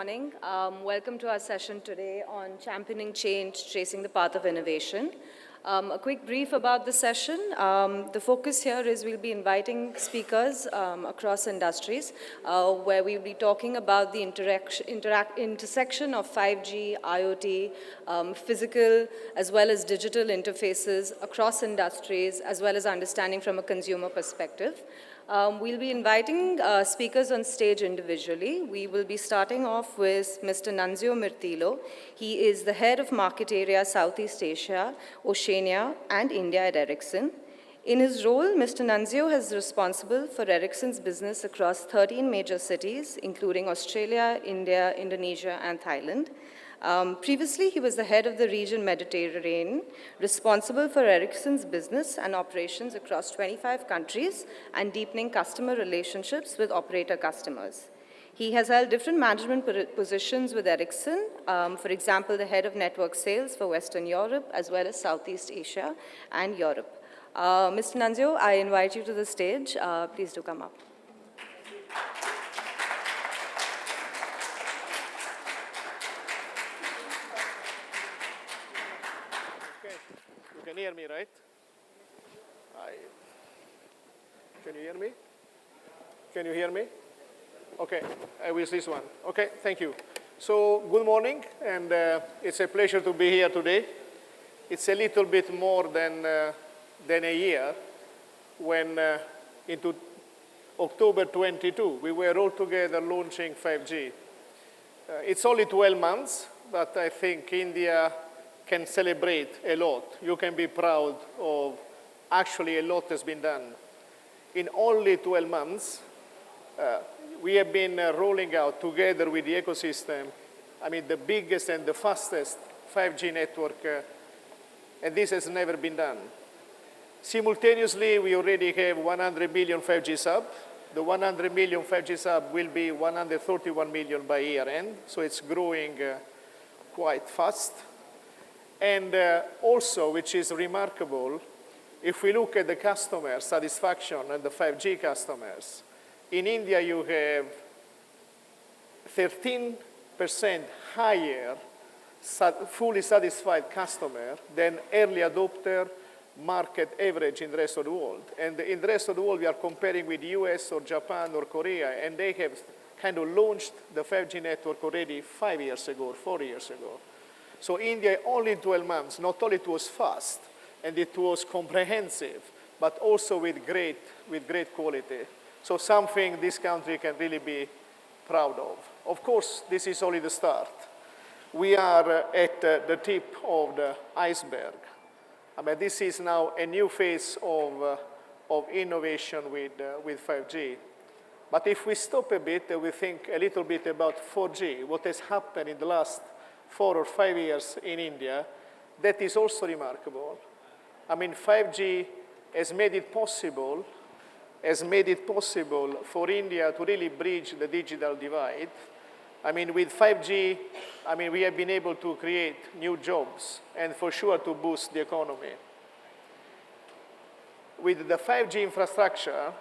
morning. Welcome to our session today on championing change, tracing the path of innovation. A quick brief about the session. The focus here is we'll be inviting speakers across industries where we'll be talking about the intersection of 5G, IoT, physical as well as digital interfaces across industries, as well as understanding from a consumer perspective. We'll be inviting speakers on stage individually. We will be starting off with Mr. Nunzio Mirtillo. He is the head of Market Area Southeast Asia, Oceania, and India at Ericsson. In his role, Mr. Nunzio is responsible for Ericsson's business across 13 major cities, including Australia, India, Indonesia, and Thailand. Previously, he was the head of the region Mediterranean, responsible for Ericsson's business and operations across 25 countries and deepening customer relationships with operator customers. He has held different management positions with Ericsson, for example, the head of network sales for Western Europe, as well as Southeast Asia and Europe. Mr. Nunzio, I invite you to the stage. Please do come up. You can hear me, right? Can you hear me? Can you hear me? Okay, I will this one. Okay, thank you. So, good morning, and it's a pleasure to be here today. It's a little bit more than a year when into October 22, we were all together launching 5G. It's only 12 months, but I think India can celebrate a lot. You can be proud of actually a lot has been done. In only 12 months, we have been rolling out together with the ecosystem, the biggest and the fastest 5G network, and this has never been done. Simultaneously, we already have 100 million 5G sub. The 100 million 5G sub will be 131 million by year end, so it's growing quite fast. And also, which is remarkable, if we look at the customer satisfaction and the 5G customers, in India you have 13% higher fully satisfied customer than early adopter market average in the rest of the world. And in the rest of the world, we are comparing with US or Japan or Korea, and they have kind of launched the 5G network already 5 years ago, 4 years ago. So India, only in 12 months, not only it was fast and it was comprehensive, but also with great quality. So something this country can really be proud of. Of course, this is only the start. We are at the tip of the iceberg. This is now a new phase of innovation with 5G. But if we stop a bit and we think a little bit about 4G, what has happened in the last 4 or 5 years in India, that is also remarkable. 5G has made it possible for India to really bridge the digital divide. With 5G, we have been able to create new jobs and for sure to boost the economy. With the 5G infrastructure,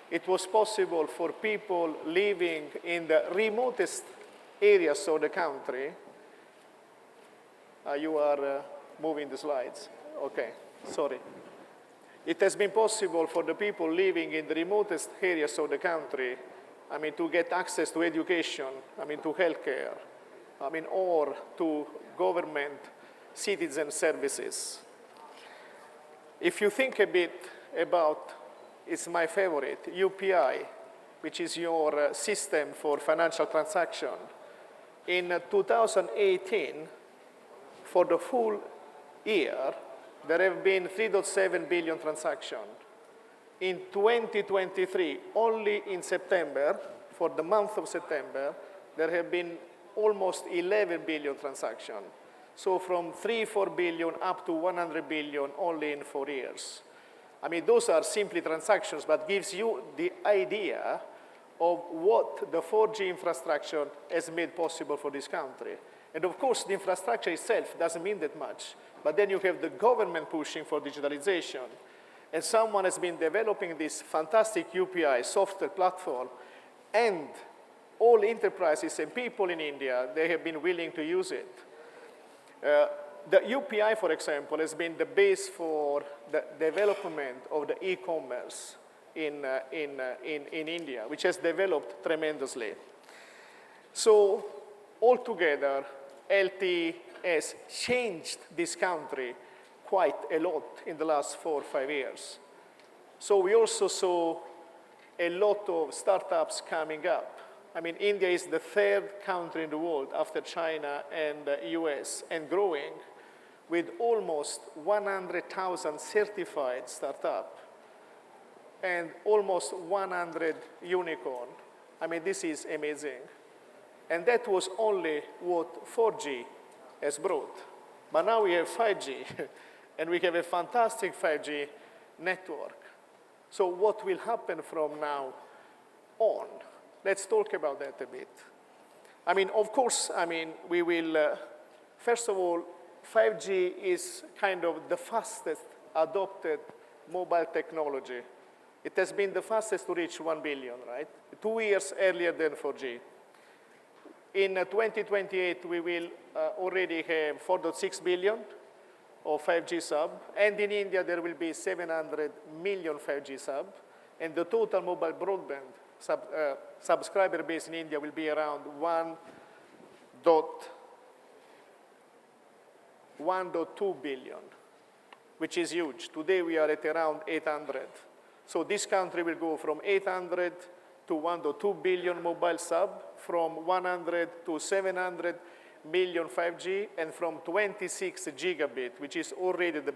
it was possible for people living in the remotest areas of the country. You are moving the slides. Okay, sorry. It has been possible for the people living in the remotest areas of the country, to get access to education, to healthcare, or to government citizen services. If you think a bit about, it's my favorite, UPI, which is your system for financial transaction. In 2018, for the full year, there have been 3.7 billion transactions. In 2023, only in September, for the month of September, there have been almost 11 billion transactions. So from 3-4 billion up to 100 billion only in 4 years. Those are simply transactions, but gives you the idea of what the 4G infrastructure has made possible for this country. And of course, the infrastructure itself doesn't mean that much. But then you have the government pushing for digitalization. And someone has been developing this fantastic UPI software platform and all enterprises and people in India, they have been willing to use it. The UPI, for example, has been the base for the development of the e-commerce in India, which has developed tremendously. So altogether, LTE has changed this country quite a lot in the last 4 or 5 years. So we also saw a lot of startups coming up. I mean, India is the 3rd country in the world after China and the US, and growing, with almost 100,000 certified startups and almost 100 unicorn. I mean, this is amazing. And that was only what 4G has brought. But now we have 5G, and we have a fantastic 5G network. So what will happen from now on? Let's talk about that a bit. I mean, of course, I mean, we will, first of all, 5G is kind of the fastest adopted mobile technology. It has been the fastest to reach 1 billion, right? 2 years earlier than 4G. In 2028, we will already have 4.6 billion of 5G sub, and in India, there will be 700 million 5G sub, and the total mobile broadband subscriber base in India will be around 1.2 billion, which is huge. Today, we are at around 800. So this country will go from 800 to 1.2 billion mobile sub, from 100 to 700 million 5G, and from 26 gigabit, which is already the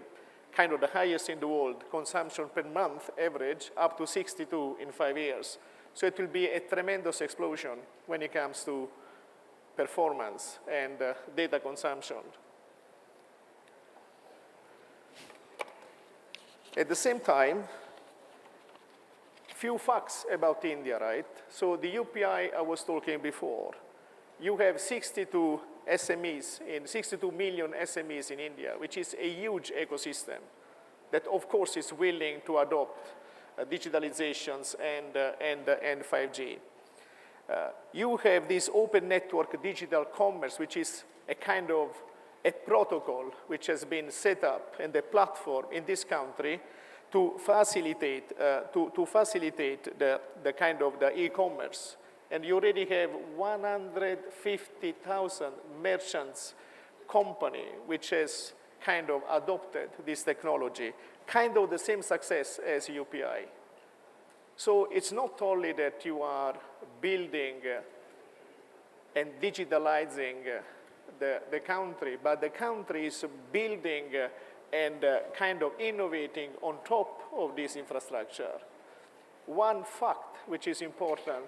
kind of the highest in the world, consumption per month average, up to 62 in 5 years. So it will be a tremendous explosion when it comes to performance and data consumption. At the same time, few facts about India, right? So the UPI I was talking before, you have 62 million SMEs in India, which is a huge ecosystem that, of course, is willing to adopt digitalizations and 5G. You have this open network digital commerce, which is a kind of a protocol which has been set up and a platform in this country to facilitate the kind of the e-commerce. And you already have 150,000 merchants company which has kind of adopted this technology, kind of the same success as UPI. So it's not only that you are building and digitalizing the country, but the country is building and kind of innovating on top of this infrastructure. One fact which is important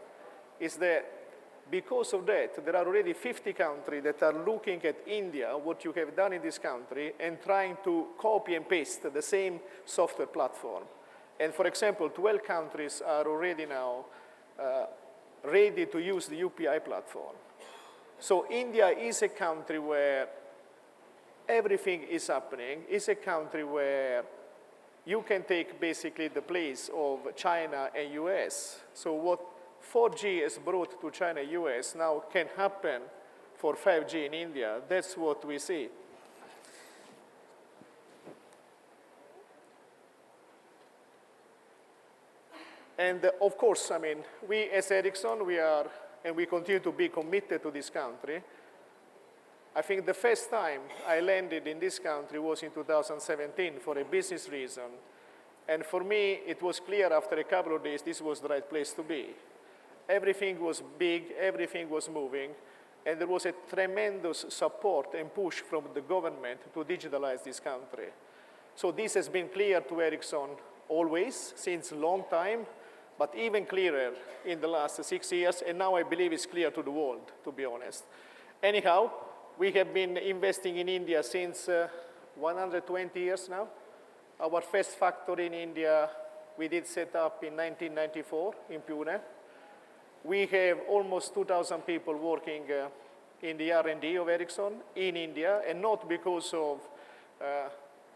is that because of that, there are already 50 countries that are looking at India, what you have done in this country, and trying to copy and paste the same software platform. And for example, 12 countries are already now ready to use the UPI platform. So India is a country where everything is happening. It's a country where you can take basically the place of China and US. So what 4G has brought to China and US now can happen for 5G in India. That's what we see. And of course, I mean, we as Ericsson, we are, and we continue to be committed to this country. I think the first time I landed in this country was in 2017 for a business reason. And for me, it was clear after a couple of days, this was the right place to be. Everything was big, everything was moving, and there was a tremendous support and push from the government to digitalize this country. So this has been clear to Ericsson always, since a long time, but even clearer in the last 6 years, and now I believe it's clear to the world, to be honest. Anyhow, we have been investing in India since 120 years now. Our first factory in India, we did set up in 1994 in Pune. We have almost 2,000 people working in the R&D of Ericsson in India, and not because of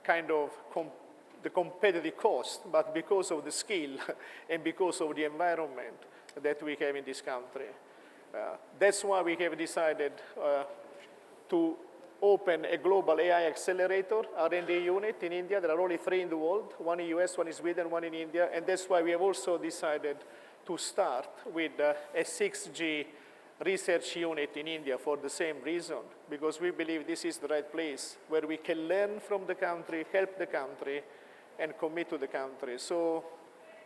kind of the competitive cost, but because of the skill and because of the environment that we have in this country. That's why we have decided to open a global AI accelerator R&D unit in India. There are only 3 in the world, 1 in US, 1 in Sweden, 1 in India, and that's why we have also decided to start with a 6G research unit in India for the same reason, because we believe this is the right place where we can learn from the country, help the country, and commit to the country. So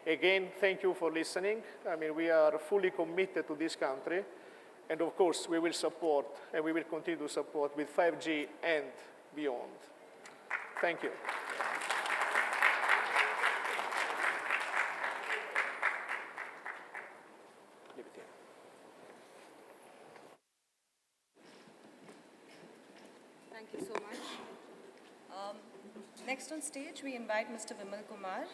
again, thank you for listening. I mean, we are fully committed to this country. And of course, we will support, and we will continue to support with 5G and beyond. Thank you. Thank you so much. Next on stage, we invite Mr. Vimal Kumar.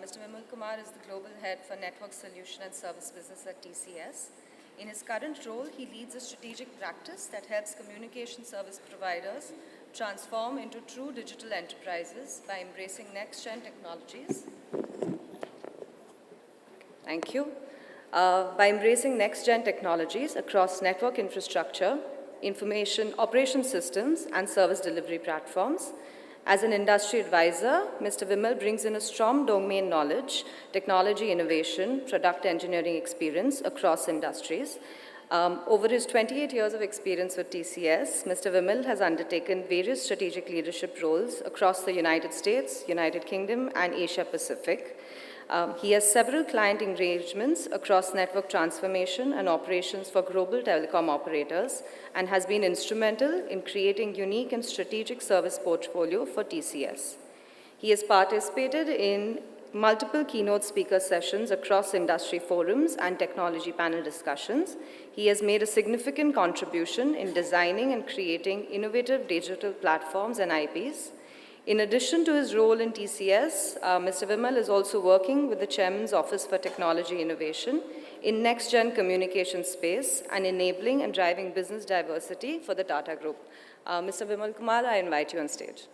Mr. Vimal Kumar is the Global Head for Network Solution and Service Business at TCS. In his current role, he leads a strategic practice that helps communication service providers transform into true digital enterprises by embracing next-gen technologies. Thank you. By embracing next-gen technologies across network infrastructure, information operation systems, and service delivery platforms. As an industry advisor, Mr. Vimal brings in a strong domain knowledge, technology innovation, product engineering experience across industries. Over his 28 years of experience with TCS, Mr. Vimal has undertaken various strategic leadership roles across the United States, United Kingdom, and Asia Pacific. He has several client engagements across network transformation and operations for global telecom operators and has been instrumental in creating unique and strategic service portfolio for TCS. He has participated in multiple keynote speaker sessions across industry forums and technology panel discussions. He has made a significant contribution in designing and creating innovative digital platforms and IPs. In addition to his role in TCS, Mr. Vimal is also working with the Chairman's Office for Technology Innovation in next-gen communication space and enabling and driving business diversity for the Tata Group. Mr. Vimal Kumar, I invite you on stage.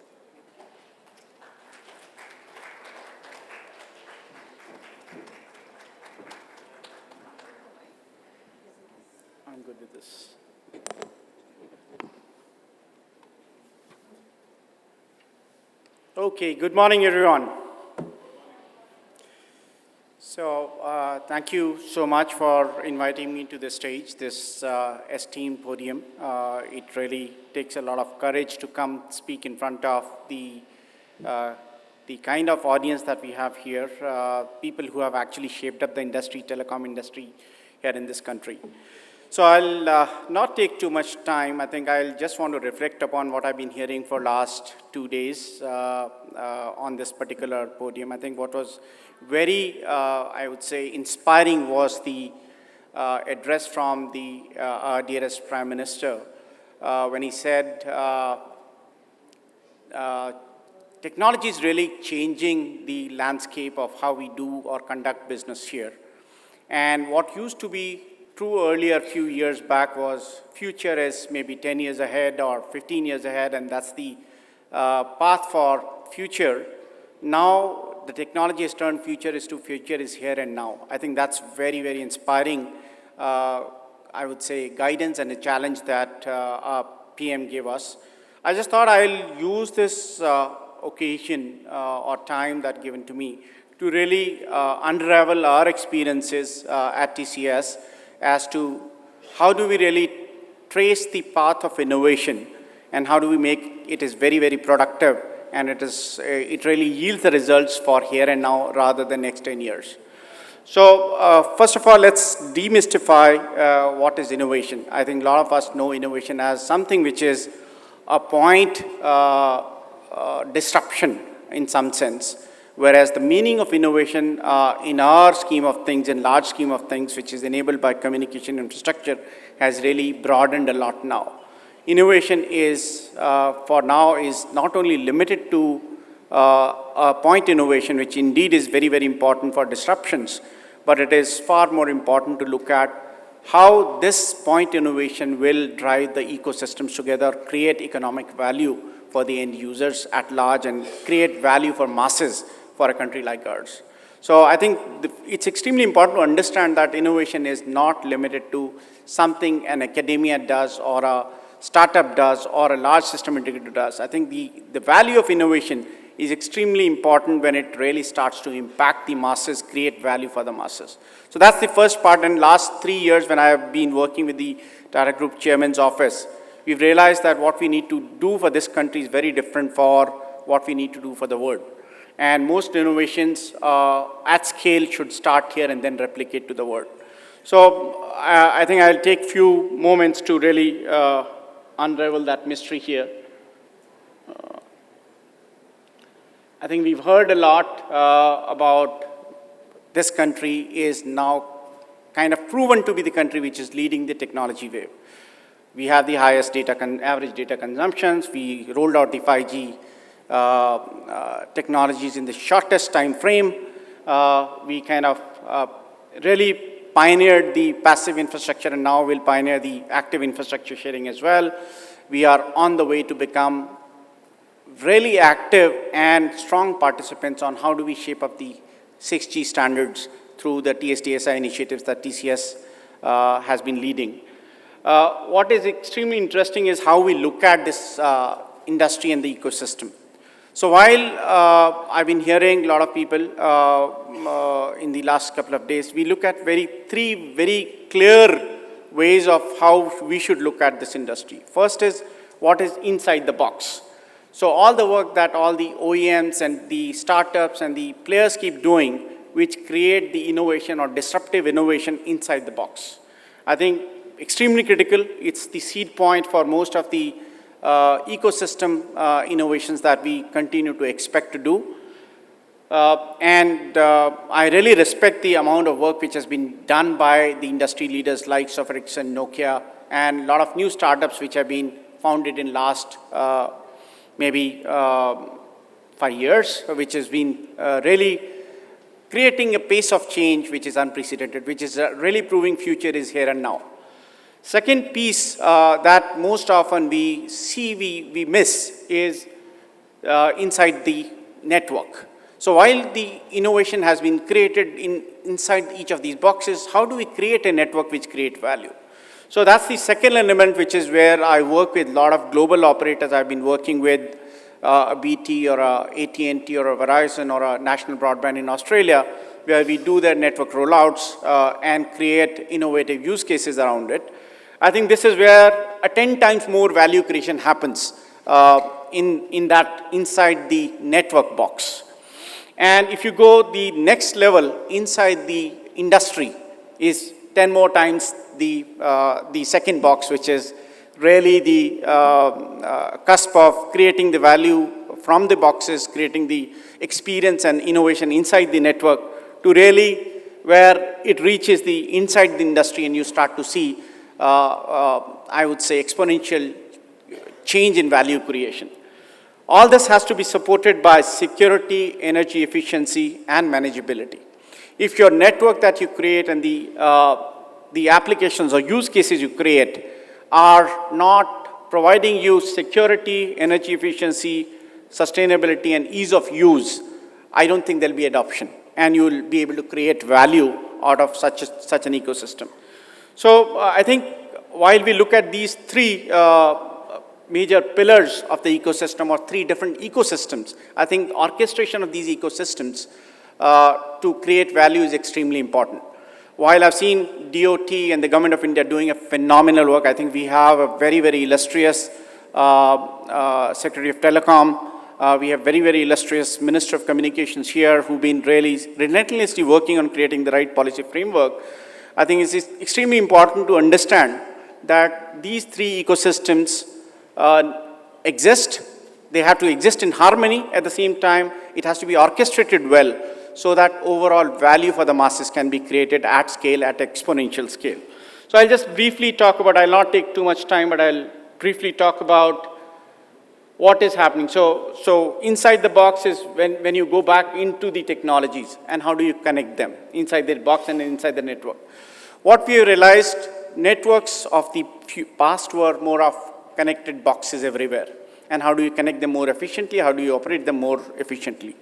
I'm good with this. Okay, good morning, everyone. So, thank you so much for inviting me to the stage, this esteemed podium. It really takes a lot of courage to come speak in front of the kind of audience that we have here, people who have actually shaped up the industry, telecom industry here in this country. So I'll not take too much time. I think I'll just want to reflect upon what I've been hearing for last 2 days on this particular podium. I think what was very, I would say, inspiring was the address from the dearest Prime Minister when he said, technology is really changing the landscape of how we do or conduct business here. And what used to be true earlier a few years back was future is maybe 10 years ahead or 15 years ahead, and that's the path for future. Now the technology has turned future is here and now. I think that's very, very inspiring, I would say, guidance and a challenge that our PM gave us. I just thought I'll use this occasion or time that given to me to really unravel our experiences at TCS as to how do we really trace the path of innovation and how do we make it is very, very productive and it really yields the results for here and now rather than next 10 years. So first of all, let's demystify what is innovation. I think a lot of us know innovation as something which is a point disruption in some sense. Whereas the meaning of innovation in our scheme of things, in large scheme of things, which is enabled by communication infrastructure, has really broadened a lot now. Innovation is, for now, is not only limited to a point innovation, which indeed is very, very important for disruptions, but it is far more important to look at how this point innovation will drive the ecosystems together, create economic value for the end users at large, and create value for masses for a country like ours. So I think it's extremely important to understand that innovation is not limited to something an academia does or a startup does or a large system integrator does. I think the value of innovation is extremely important when it really starts to impact the masses, create value for the masses. So that's the first part. And last 3 years when I have been working with the Tata Group Chairman's office, we've realized that what we need to do for this country is very different for what we need to do for the world. And most innovations at scale should start here and then replicate to the world. So I think I'll take few moments to really unravel that mystery here. I think we've heard a lot about this country is now kind of proven to be the country which is leading the technology wave. We have the highest average data consumptions. We rolled out the 5G technologies in the shortest time frame. We kind of really pioneered the passive infrastructure, and now we'll pioneer the active infrastructure sharing as well. We are on the way to become really active and strong participants on how do we shape up the 6G standards through the TSTSI initiatives that TCS has been leading. What is extremely interesting is how we look at this industry and the ecosystem. So while I've been hearing a lot of people in the last couple of days, we look at three very clear ways of how we should look at this industry. First is what is inside the box. So all the work that all the OEMs and the startups and the players keep doing, which create the innovation or disruptive innovation inside the box. I think extremely critical. It's the seed point for most of the ecosystem innovations that we continue to expect to do. I really respect the amount of work which has been done by the industry leaders like Ericsson, Nokia, and a lot of new startups which have been founded in last maybe 5 years, which has been really creating a pace of change which is unprecedented, which is really proving future is here and now. Second piece that most often we miss is inside the network. So while the innovation has been created inside each of these boxes, how do we create a network which creates value? So that's the second element, which is where I work with a lot of global operators. I've been working with a BT or a AT&T or a Verizon or a national broadband in Australia, where we do their network rollouts and create innovative use cases around it. I think this is where a 10 times more value creation happens inside the network box. And if you go the next level inside the industry is 10 more times the second box, which is really the cusp of creating the value from the boxes, creating the experience and innovation inside the network to really where it reaches the inside the industry and you start to see, I would say, exponential change in value creation. All this has to be supported by security, energy efficiency, and manageability. If your network that you create and the applications or use cases you create are not providing you security, energy efficiency, sustainability, and ease of use, I don't think there'll be adoption, and you will be able to create value out of such an ecosystem. So I think while we look at these three major pillars of the ecosystem or three different ecosystems, I think orchestration of these ecosystems to create value is extremely important. While I've seen DOT and the Government of India doing a phenomenal work, I think we have a very, very illustrious Secretary of Telecom. We have very, very illustrious Minister of Communications here who've been really relentlessly working on creating the right policy framework. I think it's extremely important to understand that these three ecosystems exist. They have to exist in harmony. At the same time, it has to be orchestrated well so that overall value for the masses can be created at scale, at exponential scale. So I'll just briefly talk about, I'll not take too much time, but I'll briefly talk about what is happening. So inside the box is when you go back into the technologies and how do you connect them inside the box and inside the network. What we realized, networks of the past were more of connected boxes everywhere. And how do you connect them more efficiently? How do you operate them more efficiently?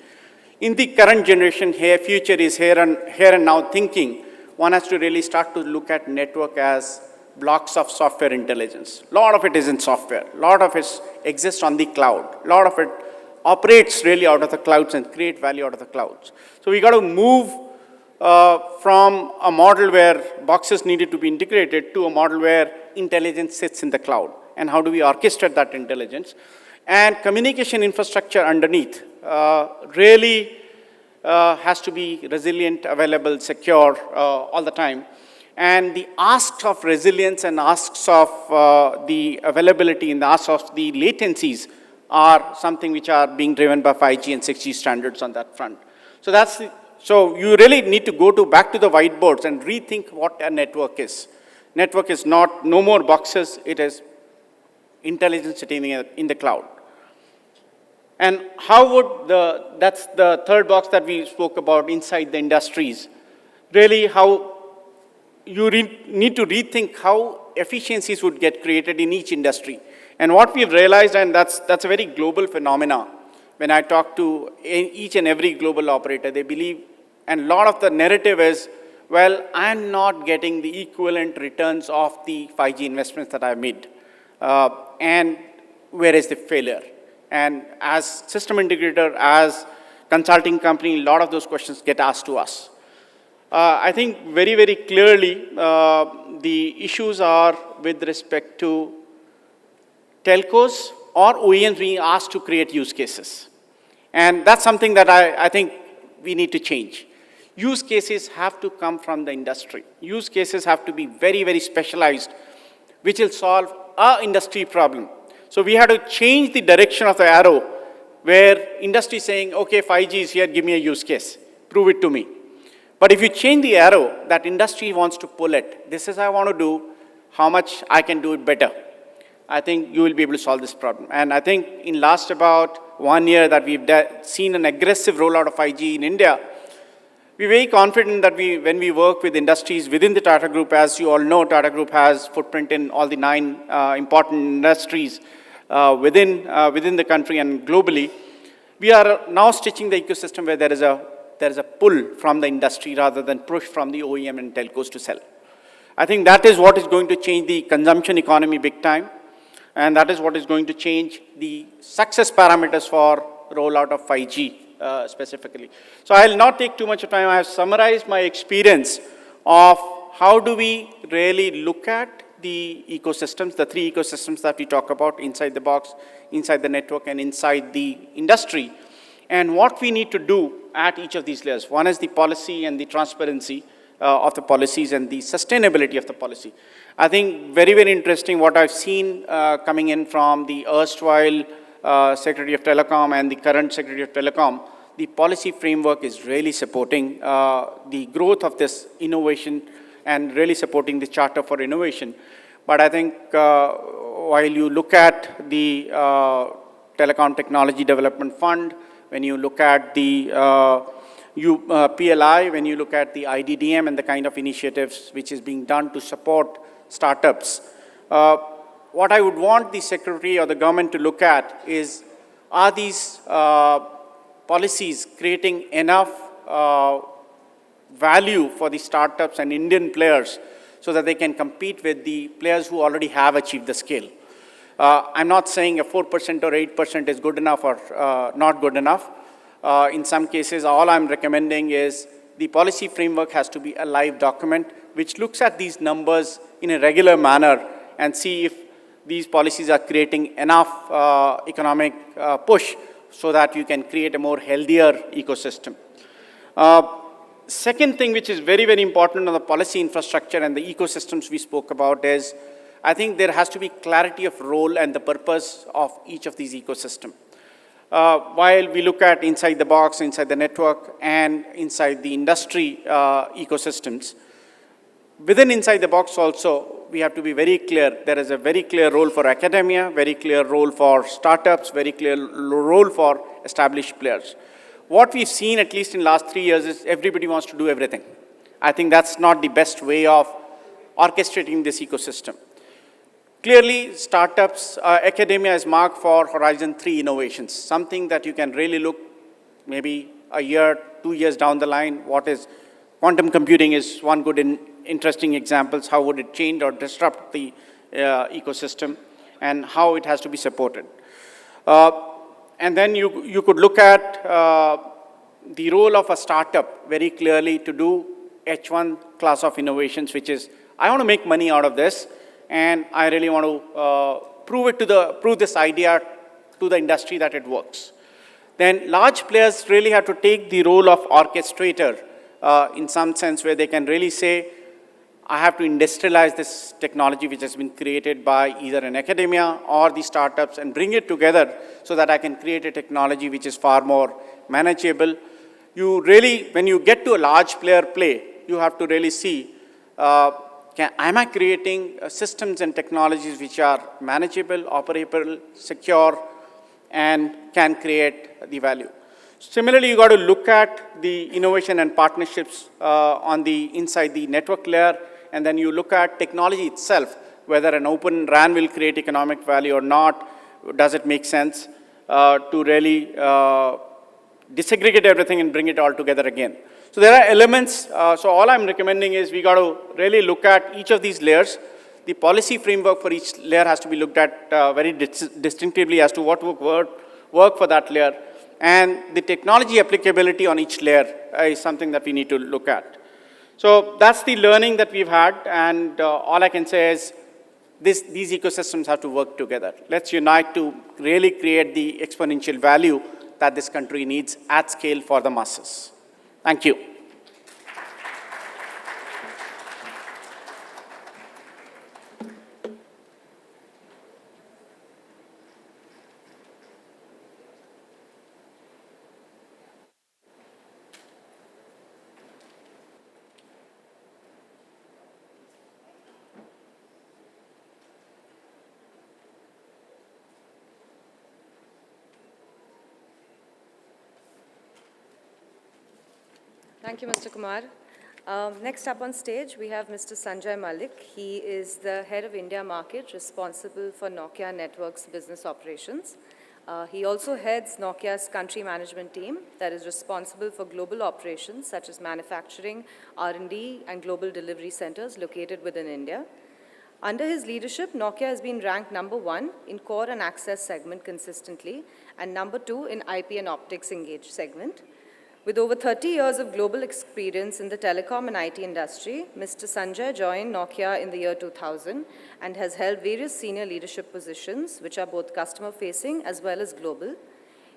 in the current generation here, future is here and now thinking, one has to really start to look at network as blocks of software intelligence. A lot of it is in software. A lot of it exists on the cloud. A lot of it operates really out of the clouds and create value out of the clouds. So we got to move from a model where boxes needed to be integrated to a model where intelligence sits in the cloud. And how do we orchestrate that intelligence? And communication infrastructure underneath really has to be resilient, available, secure all the time. And the asks of resilience and asks of the availability and the asks of the latencies are something which are being driven by 5G and 6G standards on that front. So so you really need to go back to the whiteboards and rethink what a network is. Network is no more boxes, it is intelligence sitting in the cloud. And how would that's the third box that we spoke about inside the industries. Really how you need to rethink how efficiencies would get created in each industry. And what we've realized, and that's a very global phenomena, when I talk to each and every global operator, they believe, and a lot of the narrative is, well, I'm not getting the equivalent returns of the 5G investments that I've made. And where is the failure? And as system integrator, as consulting company, a lot of those questions get asked to us. I think very, very clearly, the issues are with respect to telcos or OEMs being asked to create use cases. And that's something that I think we need to change. Use cases have to come from the industry. Use cases have to be very, very specialized, which will solve our industry problem. So we have to change the direction of the arrow where industry is saying, okay, 5G is here, give me a use case, prove it to me. But if you change the arrow, that industry wants to pull it. This is I want to do, how much I can do it better. I think you will be able to solve this problem. And I think in last about 1 year that we've seen an aggressive rollout of 5G in India, we're very confident that when we work with industries within the Tata Group, as you all know, Tata Group has footprint in all the 9 important industries within the country and globally. We are now stitching the ecosystem where there is a pull from the industry rather than push from the OEM and telcos to sell. I think that is what is going to change the consumption economy big time. And that is what is going to change the success parameters for rollout of 5G specifically. So I'll not take too much of time. I have summarized my experience of how do we really look at the ecosystems, the 3 ecosystems that we talk about inside the box, inside the network, and inside the industry, and what we need to do at each of these layers. One is the policy and the transparency of the policies and the sustainability of the policy. I think very, very interesting what I've seen coming in from the erstwhile Secretary of Telecom and the current Secretary of Telecom. The policy framework is really supporting the growth of this innovation and really supporting the Charter for Innovation. But I think while you look at the Telecom Technology Development Fund, when you look at the PLI, when you look at the IDDM and the kind of initiatives which is being done to support startups, what I would want the Secretary or the government to look at is, are these policies creating enough value for the startups and Indian players so that they can compete with the players who already have achieved the scale? I'm not saying a 4% or 8% is good enough or not good enough. In some cases, all I'm recommending is the policy framework has to be a live document which looks at these numbers in a regular manner and see if these policies are creating enough economic push so that you can create a more healthier ecosystem. Second thing which is very, very important on the policy infrastructure and the ecosystems we spoke about is, I think there has to be clarity of role and the purpose of each of these ecosystems. While we look at inside the box, inside the network, and inside the industry ecosystems, within inside the box also, we have to be very clear. There is a very clear role for academia, very clear role for startups, very clear role for established players. What we've seen, at least in the last 3 years, is everybody wants to do everything. I think that's not the best way of orchestrating this ecosystem. Clearly, startups, academia is marked for Horizon 3 innovations, something that you can really look maybe a year, 2 years down the line, what is quantum computing is one good interesting examples. How would it change or disrupt the ecosystem, and how it has to be supported. And then you could look at the role of a startup very clearly to do H1 class of innovations, which is, I want to make money out of this, and I really want to prove this idea to the industry that it works. Then large players really have to take the role of orchestrator in some sense, where they can really say, I have to industrialize this technology which has been created by either an academia or the startups and bring it together so that I can create a technology which is far more manageable. You really, when you get to a large player play, you have to really see, am I creating systems and technologies which are manageable, operable, secure, and can create the value. Similarly, you got to look at the innovation and partnerships inside the network layer, and then you look at technology itself, whether an open RAN will create economic value or not. Does it make sense to really disaggregate everything and bring it all together again? So there are elements. So all I'm recommending is we got to really look at each of these layers. The policy framework for each layer has to be looked at very distinctively as to what would work for that layer. And the technology applicability on each layer is something that we need to look at. So that's the learning that we've had, and all I can say is these ecosystems have to work together. Let's unite to really create the exponential value that this country needs at scale for the masses. Thank you. Thank you, Mr. Kumar. Next up on stage, we have Mr. Sanjay Malik. He is the head of India market, responsible for Nokia Networks business operations. He also heads Nokia's country management team that is responsible for global operations such as manufacturing, R&D, and global delivery centers located within India. Under his leadership, Nokia has been ranked #1 in core and access segment consistently, and #2 in IP and optics engaged segment. With over 30 years of global experience in the telecom and IT industry, Mr. Sanjay joined Nokia in the year 2000 and has held various senior leadership positions, which are both customer-facing as well as global.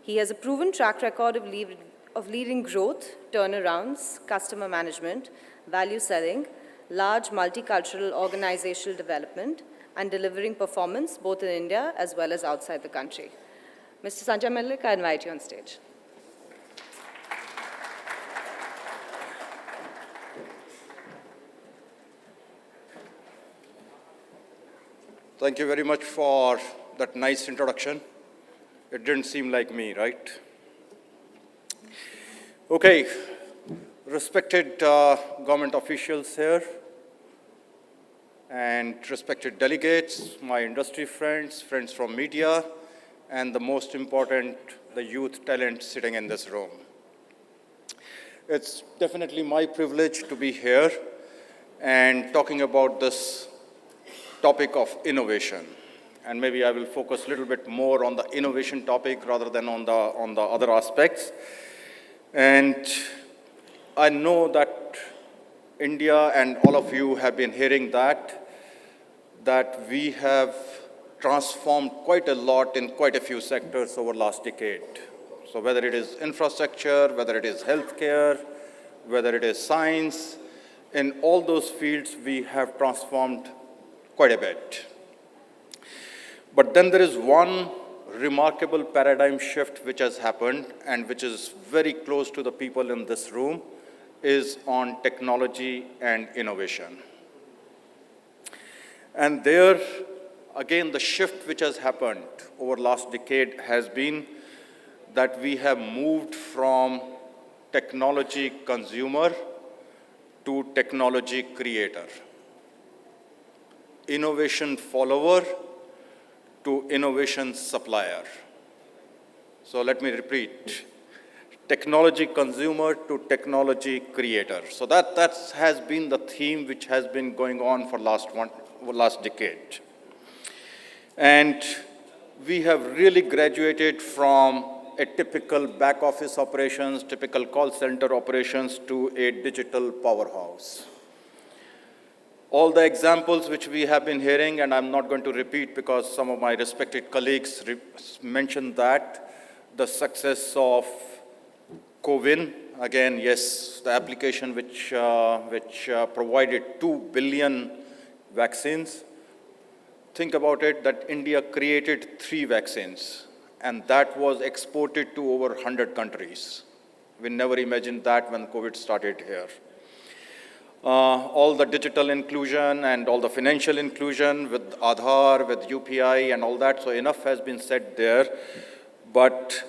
He has a proven track record of leading growth, turnarounds, customer management, value selling, large multicultural organizational development, and delivering performance both in India as well as outside the country. Mr. Sanjay Malik, I invite you on stage. Thank you very much for that nice introduction. It didn't seem like me, right? Okay, respected government officials here, and respected delegates, my industry friends, friends from media, and the most important, the youth talent sitting in this room. It's definitely my privilege to be here and talking about this topic of innovation. And maybe I will focus a little bit more on the innovation topic rather than on the other aspects. And I know that India and all of you have been hearing that we have transformed quite a lot in quite a few sectors over the last decade. So whether it is infrastructure, whether it is healthcare, whether it is science, in all those fields we have transformed quite a bit. But then there is one remarkable paradigm shift which has happened and which is very close to the people in this room, is on technology and innovation. And there, again, the shift which has happened over the last decade has been that we have moved from technology consumer to technology creator. Innovation follower to innovation supplier. So let me repeat. technology consumer to technology creator. So that has been the theme which has been going on for last decade. And we have really graduated from a typical back office operations, typical call center operations to a digital powerhouse. All the examples which we have been hearing, and I'm not going to repeat because some of my respected colleagues mentioned that, the success of CoWIN, again, yes, the application which provided 2 billion vaccines. Think about it, that India created 3 vaccines, and that was exported to over 100 countries. We never imagined that when COVID started here. All the digital inclusion and all the financial inclusion with Aadhaar, with UPI and all that, so enough has been said there. But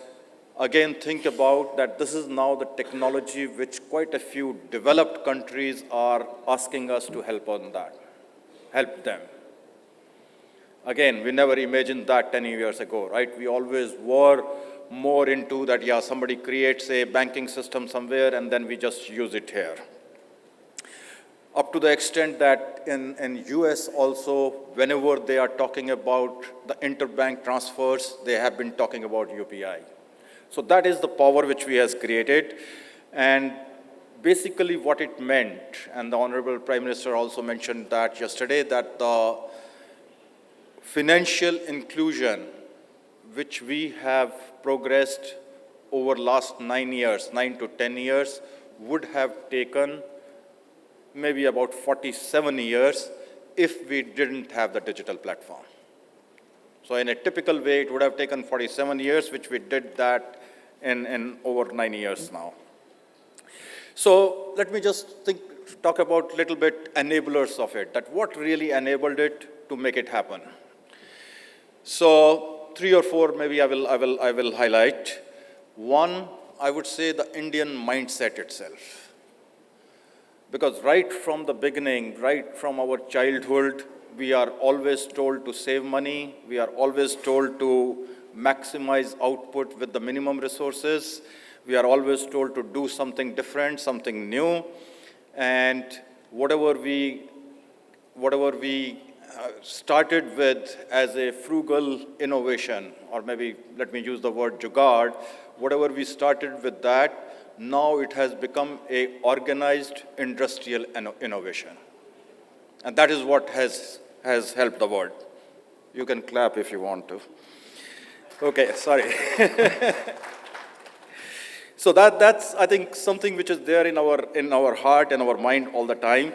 again, think about that this is now the technology which quite a few developed countries are asking us to help them. Again, we never imagined that 10 years ago, right? We always were more into that, yeah, somebody creates a banking system somewhere and then we just use it here. Up to the extent that in US also, whenever they are talking about the interbank transfers, they have been talking about UPI. So that is the power which we has created. And basically what it meant, and the Honorable Prime Minister also mentioned that yesterday, that the financial inclusion which we have progressed over last 9 to 10 years, would have taken maybe about 47 years if we didn't have the digital platform. So in a typical way, it would have taken 47 years, which we did that in over 9 years now. So let me just talk about a little bit enablers of it, that what really enabled it to make it happen. So 3 or 4 maybe I will highlight. One, I would say the Indian mindset itself. Because right from the beginning, right from our childhood, we are always told to save money. We are always told to maximize output with the minimum resources. We are always told to do something different, something new. And whatever we started with as a frugal innovation, or maybe let me use the word jugaad, whatever we started with that, now it has become an organized industrial innovation. And that is what has helped the world. You can clap if you want to. Okay, sorry. So that's, I think, something which is there in our heart and our mind all the time.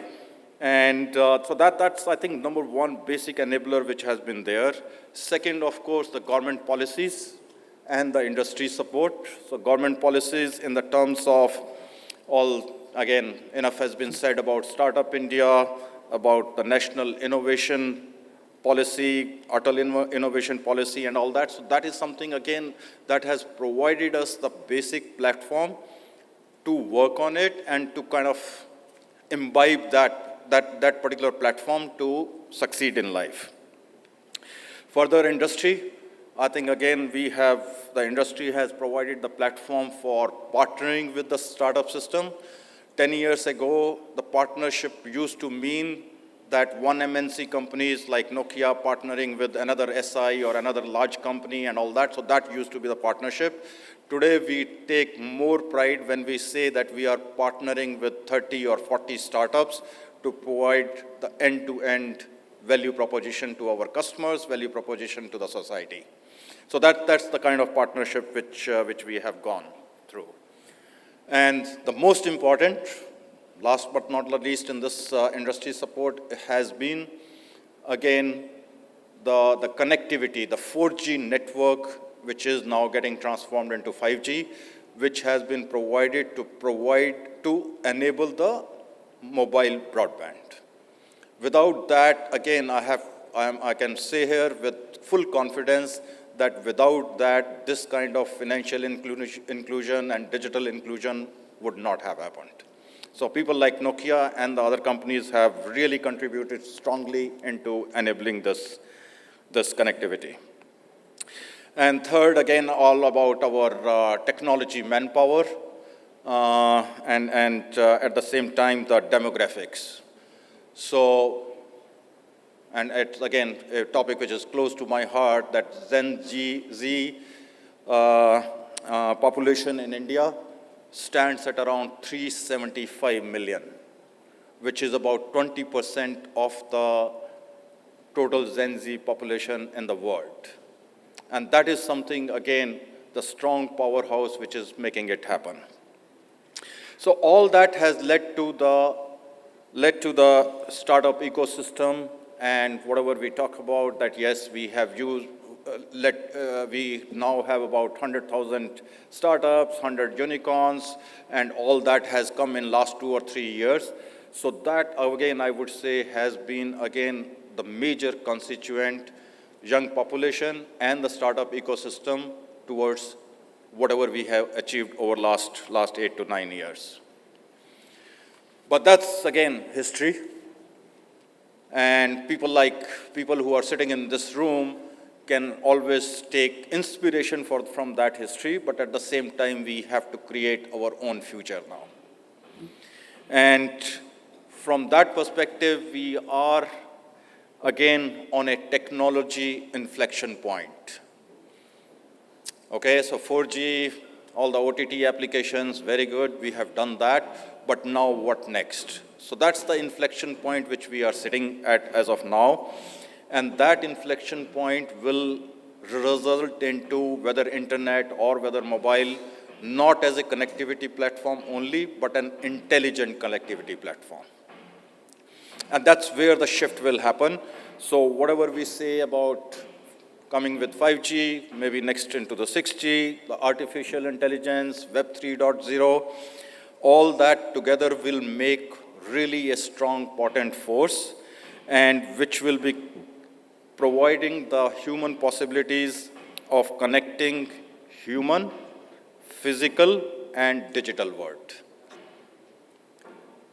And so that's, I think, number one basic enabler which has been there. Second, of course, the government policies and the industry support. So government policies in the terms of all, again, enough has been said about Startup India, about the National Innovation Policy, Atal Innovation Policy and all that. So that is something, again, that has provided us the basic platform to work on it and to kind of imbibe that particular platform to succeed in life. Further, industry. I think, again, the industry has provided the platform for partnering with the startup system. 10 years ago, the partnership used to mean that one MNC companies like Nokia partnering with another SI or another large company and all that. So that used to be the partnership. Today, we take more pride when we say that we are partnering with 30 or 40 startups to provide the end-to-end value proposition to our customers, value proposition to the society. So that's the kind of partnership which we have gone through. And the most important, last but not least in this industry support, has been, again, the connectivity, the 4G network, which is now getting transformed into 5G, which has been provided to enable the mobile broadband. Without that, again, I can say here with full confidence that without that, this kind of financial inclusion and digital inclusion would not have happened. So people like Nokia and the other companies have really contributed strongly into enabling this connectivity. And third, again, all about our technology manpower, and at the same time, the demographics. So, and it's, again, a topic which is close to my heart, that Gen Z population in India stands at around 375 million, which is about 20% of the total Gen Z population in the world. And that is something, again, the strong powerhouse which is making it happen. So all that has led to the startup ecosystem, and whatever we talk about, that yes, we have used, we now have about 100,000 startups, 100 unicorns, and all that has come in last 2 or 3 years. So that, again, I would say has been, again, the major constituent, young population and the startup ecosystem towards whatever we have achieved over last 8 to 9 years. But that's, again, history. And people who are sitting in this room can always take inspiration from that history, but at the same time, we have to create our own future now. And from that perspective, we are, again, on a technology inflection point. Okay, so 4G, all the OTT applications, very good, we have done that, but now what next? So that's the inflection point which we are sitting at as of now. And that inflection point will result into whether internet or whether mobile, not as a connectivity platform only, but an intelligent connectivity platform. And that's where the shift will happen. So whatever we say about coming with 5G, maybe next into the 6G, the artificial intelligence, Web 3.0, all that together will make really a strong, potent force, and which will be providing the human possibilities of connecting human, physical, and digital world.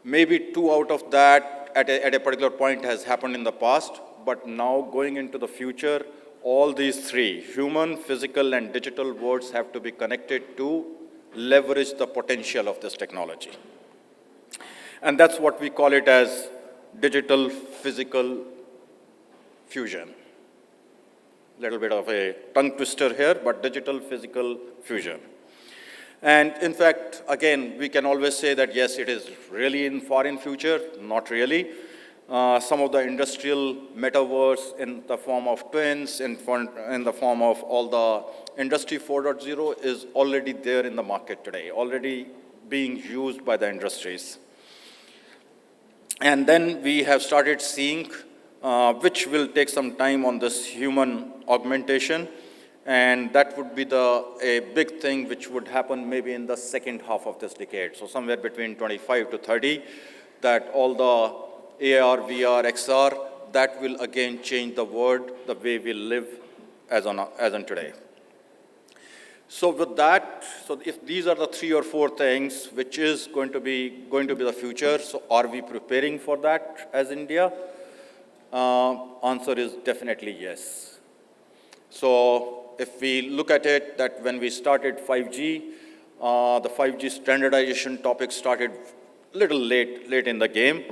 Maybe 2 out of that at a particular point has happened in the past, but now going into the future, all these 3, human, physical, and digital worlds have to be connected to leverage the potential of this technology. And that's what we call it as digital physical fusion. Little bit of a tongue twister here, but digital physical fusion. And in fact, again, we can always say that yes, it is really in foreign future, not really. Some of the industrial metaverse in the form of twins, in the form of all the Industry 4.0 is already there in the market today, already being used by the industries. And then we have started seeing, which will take some time on this human augmentation, and that would be a big thing which would happen maybe in the second half of this decade. So somewhere between 25 to 30, that all the AR, VR, XR, that will again change the world, the way we live as on today. So with that, so if these are the 3 or 4 things which is going to be the future, so are we preparing for that as India? Answer is definitely yes. So if we look at it, that when we started 5G, the 5G standardization topic started a little late in the game.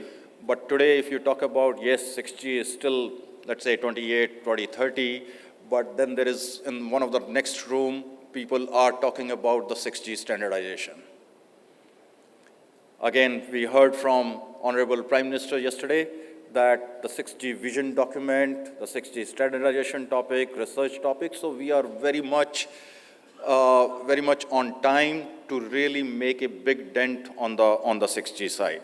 But today, if you talk about, yes, 6G is still, let's say, 2030, but then there is, in one of the next room, people are talking about the 6G standardization. Again, we heard from Honorable Prime Minister yesterday that the 6G vision document, the 6G standardization topic, research topic, so we are very much on time to really make a big dent on the 6G side.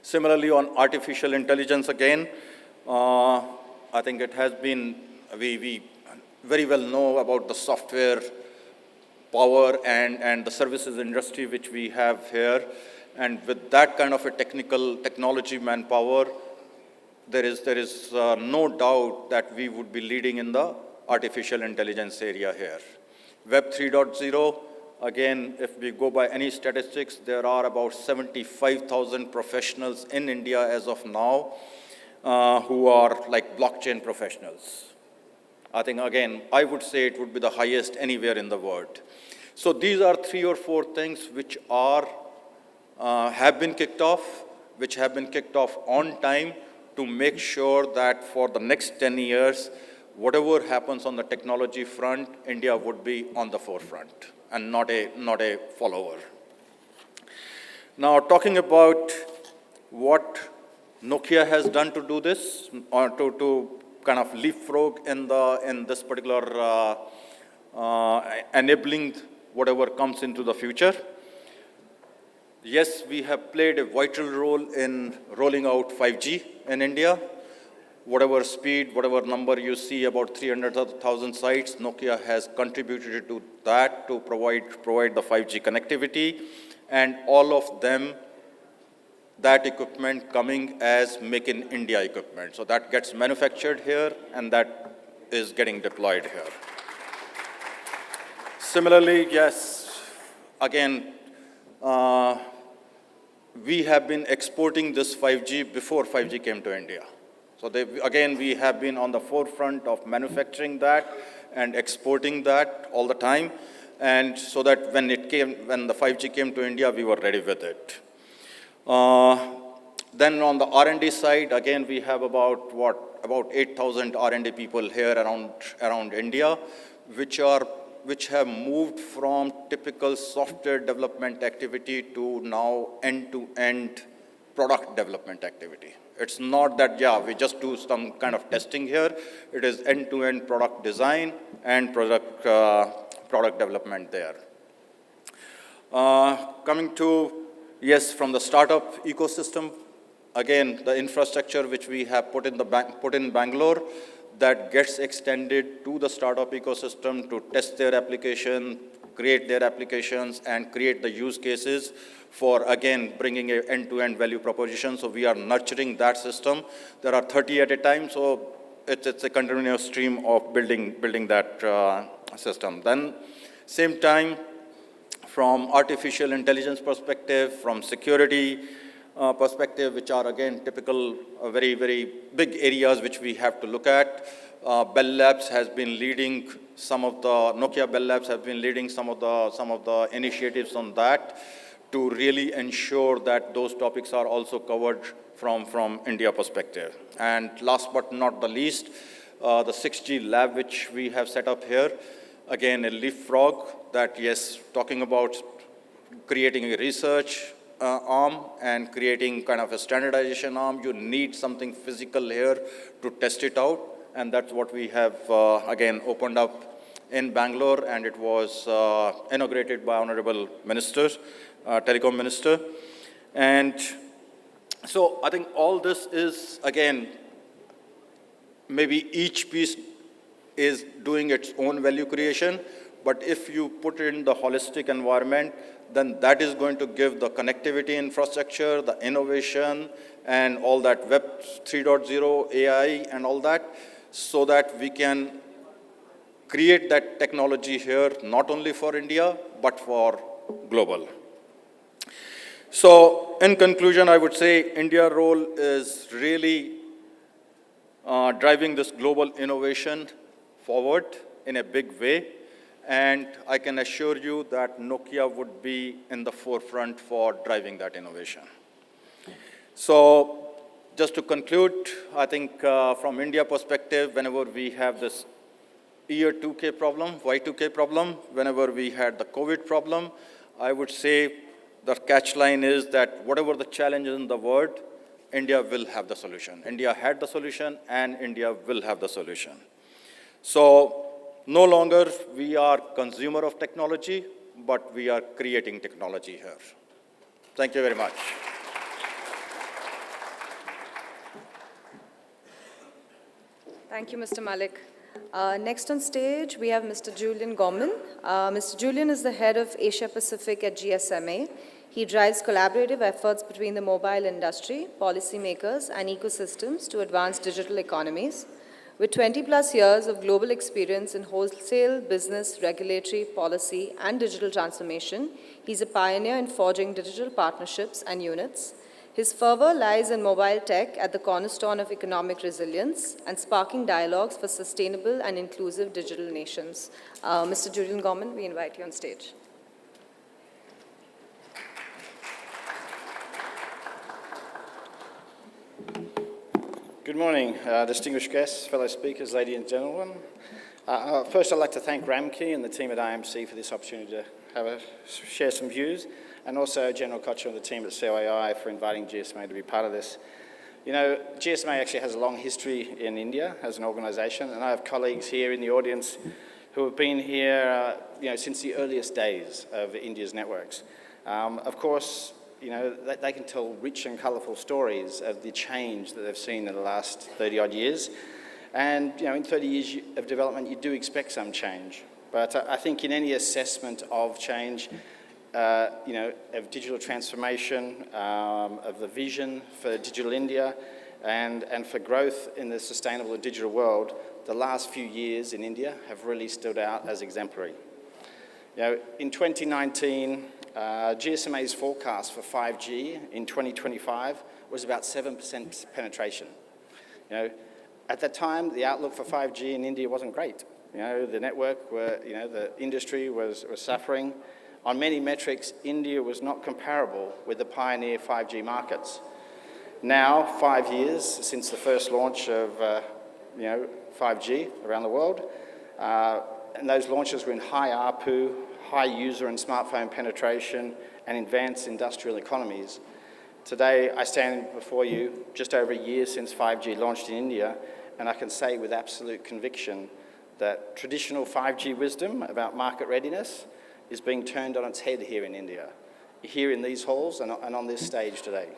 Similarly, on artificial intelligence again, I think it has been, we very well know about the software power and the services industry which we have here. And with that kind of a technology manpower, there is no doubt that we would be leading in the artificial intelligence area here. Web 3.0, again, if we go by any statistics, there are about 75,000 professionals in India as of now who are like blockchain professionals. I think, again, I would say it would be the highest anywhere in the world. So these are 3 or 4 things which are, have been kicked off, on time to make sure that for the next 10 years, whatever happens on the technology front, India would be on the forefront and not a follower. Now, talking about what Nokia has done to do this, or to kind of leapfrog in this particular enabling whatever comes into the future. Yes, we have played a vital role in rolling out 5G in India. Whatever speed, whatever number you see, about 300,000 sites, Nokia has contributed to that to provide the 5G connectivity, and all of them, that equipment coming as Make in India equipment. So that gets manufactured here, and that is getting deployed here. Similarly, yes, again, we have been exporting this 5G before 5G came to India. So again, we have been on the forefront of manufacturing that and exporting that all the time. And so that when the 5G came to India, we were ready with it. Then on the R&D side, again, we have about 8,000 R&D people here around India, which have moved from typical software development activity to now end-to-end product development activity. It's not that, we just do some kind of testing here. It is end-to-end product design and product development there. Coming to, yes, from the startup ecosystem, again, the infrastructure which we have put in Bangalore, that gets extended to the startup ecosystem to test their application, create their applications, and create the use cases for, again, bringing an end-to-end value proposition. So we are nurturing that system. There are 30 at a time, so it's a continuous stream of building that system. Then, same time, from artificial intelligence perspective, from security perspective, which are, again, typical, very, very big areas which we have to look at. Bell Labs has been leading Nokia Bell Labs have been leading some of the initiatives on that to really ensure that those topics are also covered from India perspective. And last but not the least, the 6G lab which we have set up here, again, a leapfrog that, yes, talking about creating a research arm and creating kind of a standardization arm, you need something physical here to test it out. And that's what we have, again, opened up in Bangalore, and it was inaugurated by Honorable Minister, Telecom Minister. And so I think all this is, again, maybe each piece is doing its own value creation, but if you put it in the holistic environment, then that is going to give the connectivity infrastructure, the innovation, and all that Web 3.0, AI, and all that, so that we can create that technology here, not only for India, but for global. So in conclusion, I would say India's role is really driving this global innovation forward in a big way. And I can assure you that Nokia would be in the forefront for driving that innovation. So just to conclude, I think from India perspective, whenever we have this year 2K problem, Y2K problem, whenever we had the COVID problem, I would say the catch line is that whatever the challenge in the world, India will have the solution. India had the solution, and India will have the solution. So no longer we are consumer of technology, but we are creating technology here. Thank you very much. Thank you, Mr. Malik. Next on stage, we have Mr. Julian Gorman. Mr. Julian is the head of Asia Pacific at GSMA. He drives collaborative efforts between the mobile industry, policymakers, and ecosystems to advance digital economies. With 20-plus years of global experience in wholesale, business, regulatory, policy, and digital transformation, he's a pioneer in forging digital partnerships and units. His fervor lies in mobile tech at the cornerstone of economic resilience and sparking dialogues for sustainable and inclusive digital nations. Mr. Julian Gorman, we invite you on stage. Good morning, distinguished guests, fellow speakers, ladies and gentlemen. First, I'd like to thank Ramki and the team at IMC for this opportunity to share some views, and also General Kocher and the team at COAI for inviting GSMA to be part of this. You know, GSMA actually has a long history in India as an organisation, and I have colleagues here in the audience who have been here since the earliest days of India's networks. Of course, they can tell rich and colourful stories of the change that they've seen in the last 30-odd years. And, in 30 years of development, you do expect some change. But I think in any assessment of change, of digital transformation, of the vision for digital India, and for growth in the sustainable digital world, the last few years in India have really stood out as exemplary. In 2019, GSMA's forecast for 5G in 2025 was about 7% penetration. At that time, the outlook for 5G in India wasn't great. The network, the industry was suffering. On many metrics, India was not comparable with the pioneer 5G markets. Now, 5 years since the first launch of 5G around the world, and those launches were in high ARPU, high user and smartphone penetration, and advanced industrial economies. Today, I stand before you just over a year since 5G launched in India, and I can say with absolute conviction that traditional 5G wisdom about market readiness is being turned on its head here in India, here in these halls and on this stage today.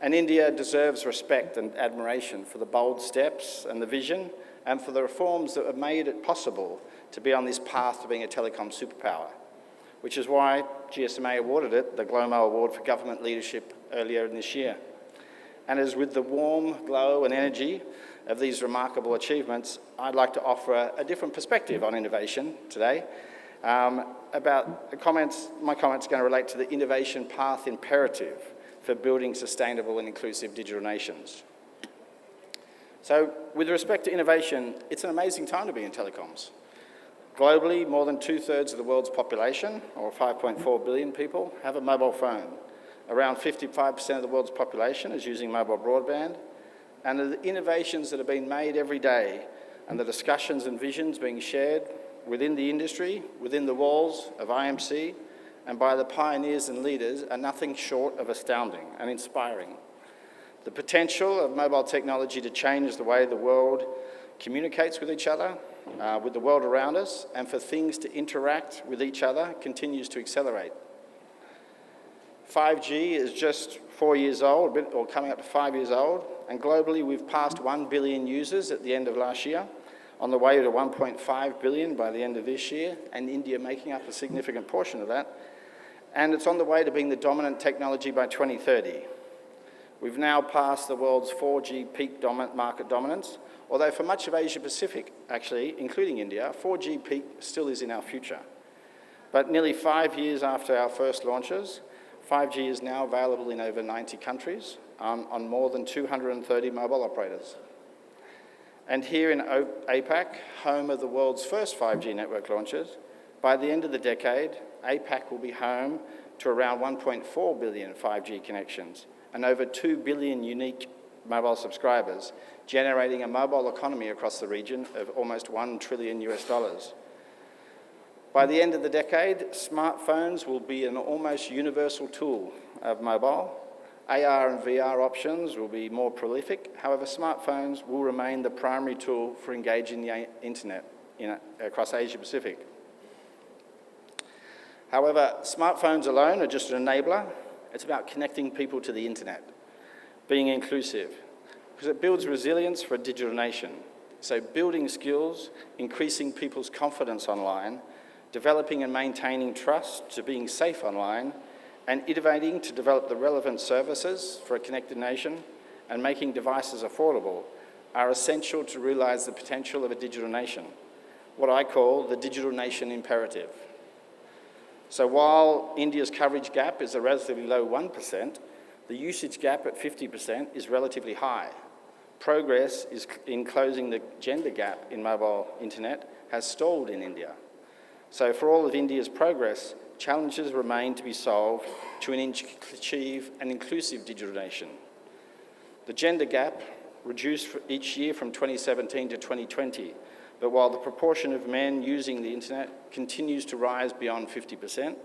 And India deserves respect and admiration for the bold steps and the vision, and for the reforms that have made it possible to be on this path to being a telecom superpower, which is why GSMA awarded it the GLOMO Award for Government Leadership earlier in this year. And as with the warm glow and energy of these remarkable achievements, I'd like to offer a different perspective on innovation today. My comments are going to relate to the innovation path imperative for building sustainable and inclusive digital nations. So, with respect to innovation, it's an amazing time to be in telecoms. Globally, more than 2/3 of the world's population, or 5.4 billion people, have a mobile phone. Around 55% of the world's population is using mobile broadband. And the innovations that are being made every day, and the discussions and visions being shared within the industry, within the walls of IMC, and by the pioneers and leaders are nothing short of astounding and inspiring. The potential of mobile technology to change the way the world communicates with each other, with the world around us, and for things to interact with each other continues to accelerate. 5G is just 4 years old, or coming up to 5 years old, and globally we've passed 1 billion users at the end of last year, on the way to 1.5 billion by the end of this year, and India making up a significant portion of that. And it's on the way to being the dominant technology by 2030. We've now passed the world's 4G peak market dominance, although for much of Asia Pacific, actually, including India, 4G peak still is in our future. But nearly 5 years after our first launches, 5G is now available in over 90 countries on more than 230 mobile operators. And here in APAC, home of the world's first 5G network launches, by the end of the decade, APAC will be home to around 1.4 billion 5G connections and over 2 billion unique mobile subscribers, generating a mobile economy across the region of almost $1 trillion. By the end of the decade, smartphones will be an almost universal tool of mobile. AR and VR options will be more prolific. However, smartphones will remain the primary tool for engaging the internet across Asia Pacific. However, smartphones alone are just an enabler. It's about connecting people to the internet, being inclusive, because it builds resilience for a digital nation. So building skills, increasing people's confidence online, developing and maintaining trust to being safe online, and innovating to develop the relevant services for a connected nation, and making devices affordable are essential to realise the potential of a digital nation, what I call the digital nation imperative. So while India's coverage gap is a relatively low 1%, The usage gap at 50% is relatively high. Progress in closing the gender gap in mobile internet has stalled in India. So for all of India's progress, challenges remain to be solved to achieve an inclusive digital nation. The gender gap reduced each year from 2017 to 2020, but while the proportion of men using the internet continues to rise beyond 50%,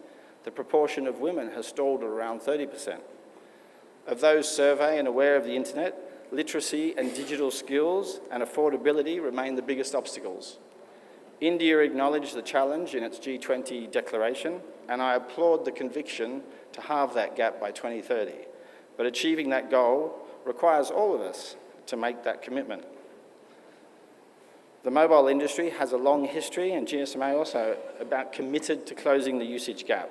the proportion of women has stalled at around 30%. Of those surveyed and aware of the internet, literacy and digital skills and affordability remain the biggest obstacles. India acknowledged the challenge in its G20 declaration, and I applaud the conviction to halve that gap by 2030. But achieving that goal requires all of us to make that commitment. The mobile industry has a long history, and GSMA also, about committed to closing the usage gap.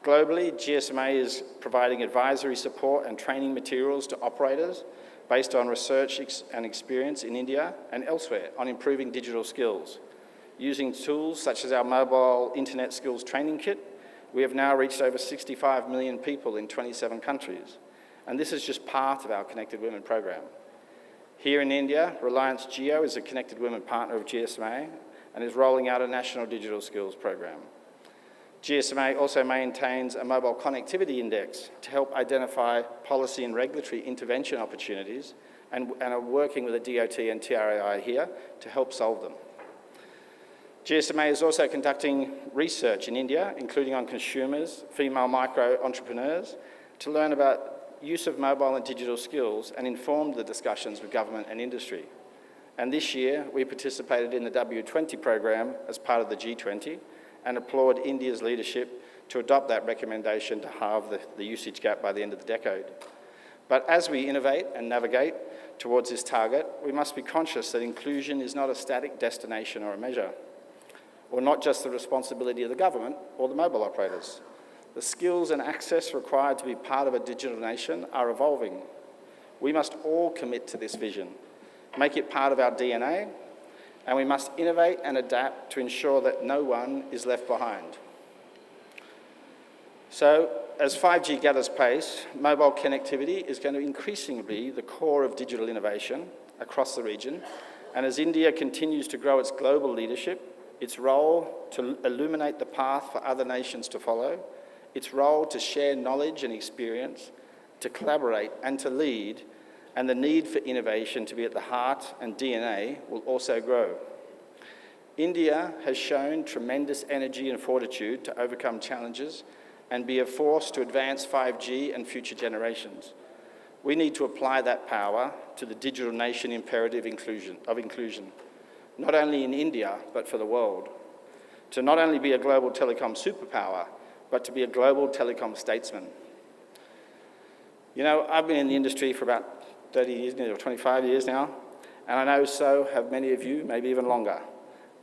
Globally, GSMA is providing advisory support and training materials to operators based on research and experience in India and elsewhere on improving digital skills. Using tools such as our mobile internet skills training kit, we have now reached over 65 million people in 27 countries. And this is just part of our Connected Women program. Here in India, Reliance Jio is a Connected Women partner of GSMA and is rolling out a national digital skills program. GSMA also maintains a mobile connectivity index to help identify policy and regulatory intervention opportunities and are working with the DOT and TRAI here to help solve them. GSMA is also conducting research in India, including on consumers, female micro-entrepreneurs, to learn about use of mobile and digital skills and inform the discussions with government and industry. And this year, we participated in the W20 program as part of the G20 and applaud India's leadership to adopt that recommendation to halve the usage gap by the end of the decade. But as we innovate and navigate towards this target, we must be conscious that inclusion is not a static destination or a measure, or not just the responsibility of the government or the mobile operators. The skills and access required to be part of a digital nation are evolving. We must all commit to this vision, make it part of our DNA, and we must innovate and adapt to ensure that no one is left behind. So, as 5G gathers pace, mobile connectivity is going to increasingly be the core of digital innovation across the region, and as India continues to grow its global leadership, its role to illuminate the path for other nations to follow, its role to share knowledge and experience, to collaborate and to lead, and the need for innovation to be at the heart and DNA will also grow. India has shown tremendous energy and fortitude to overcome challenges and be a force to advance 5G and future generations. We need to apply that power to the digital nation imperative of inclusion, not only in India, but for the world. To not only be a global telecom superpower, but to be a global telecom statesman. You know, I've been in the industry for about 30 years, or 25 years now, and I know so have many of you, maybe even longer.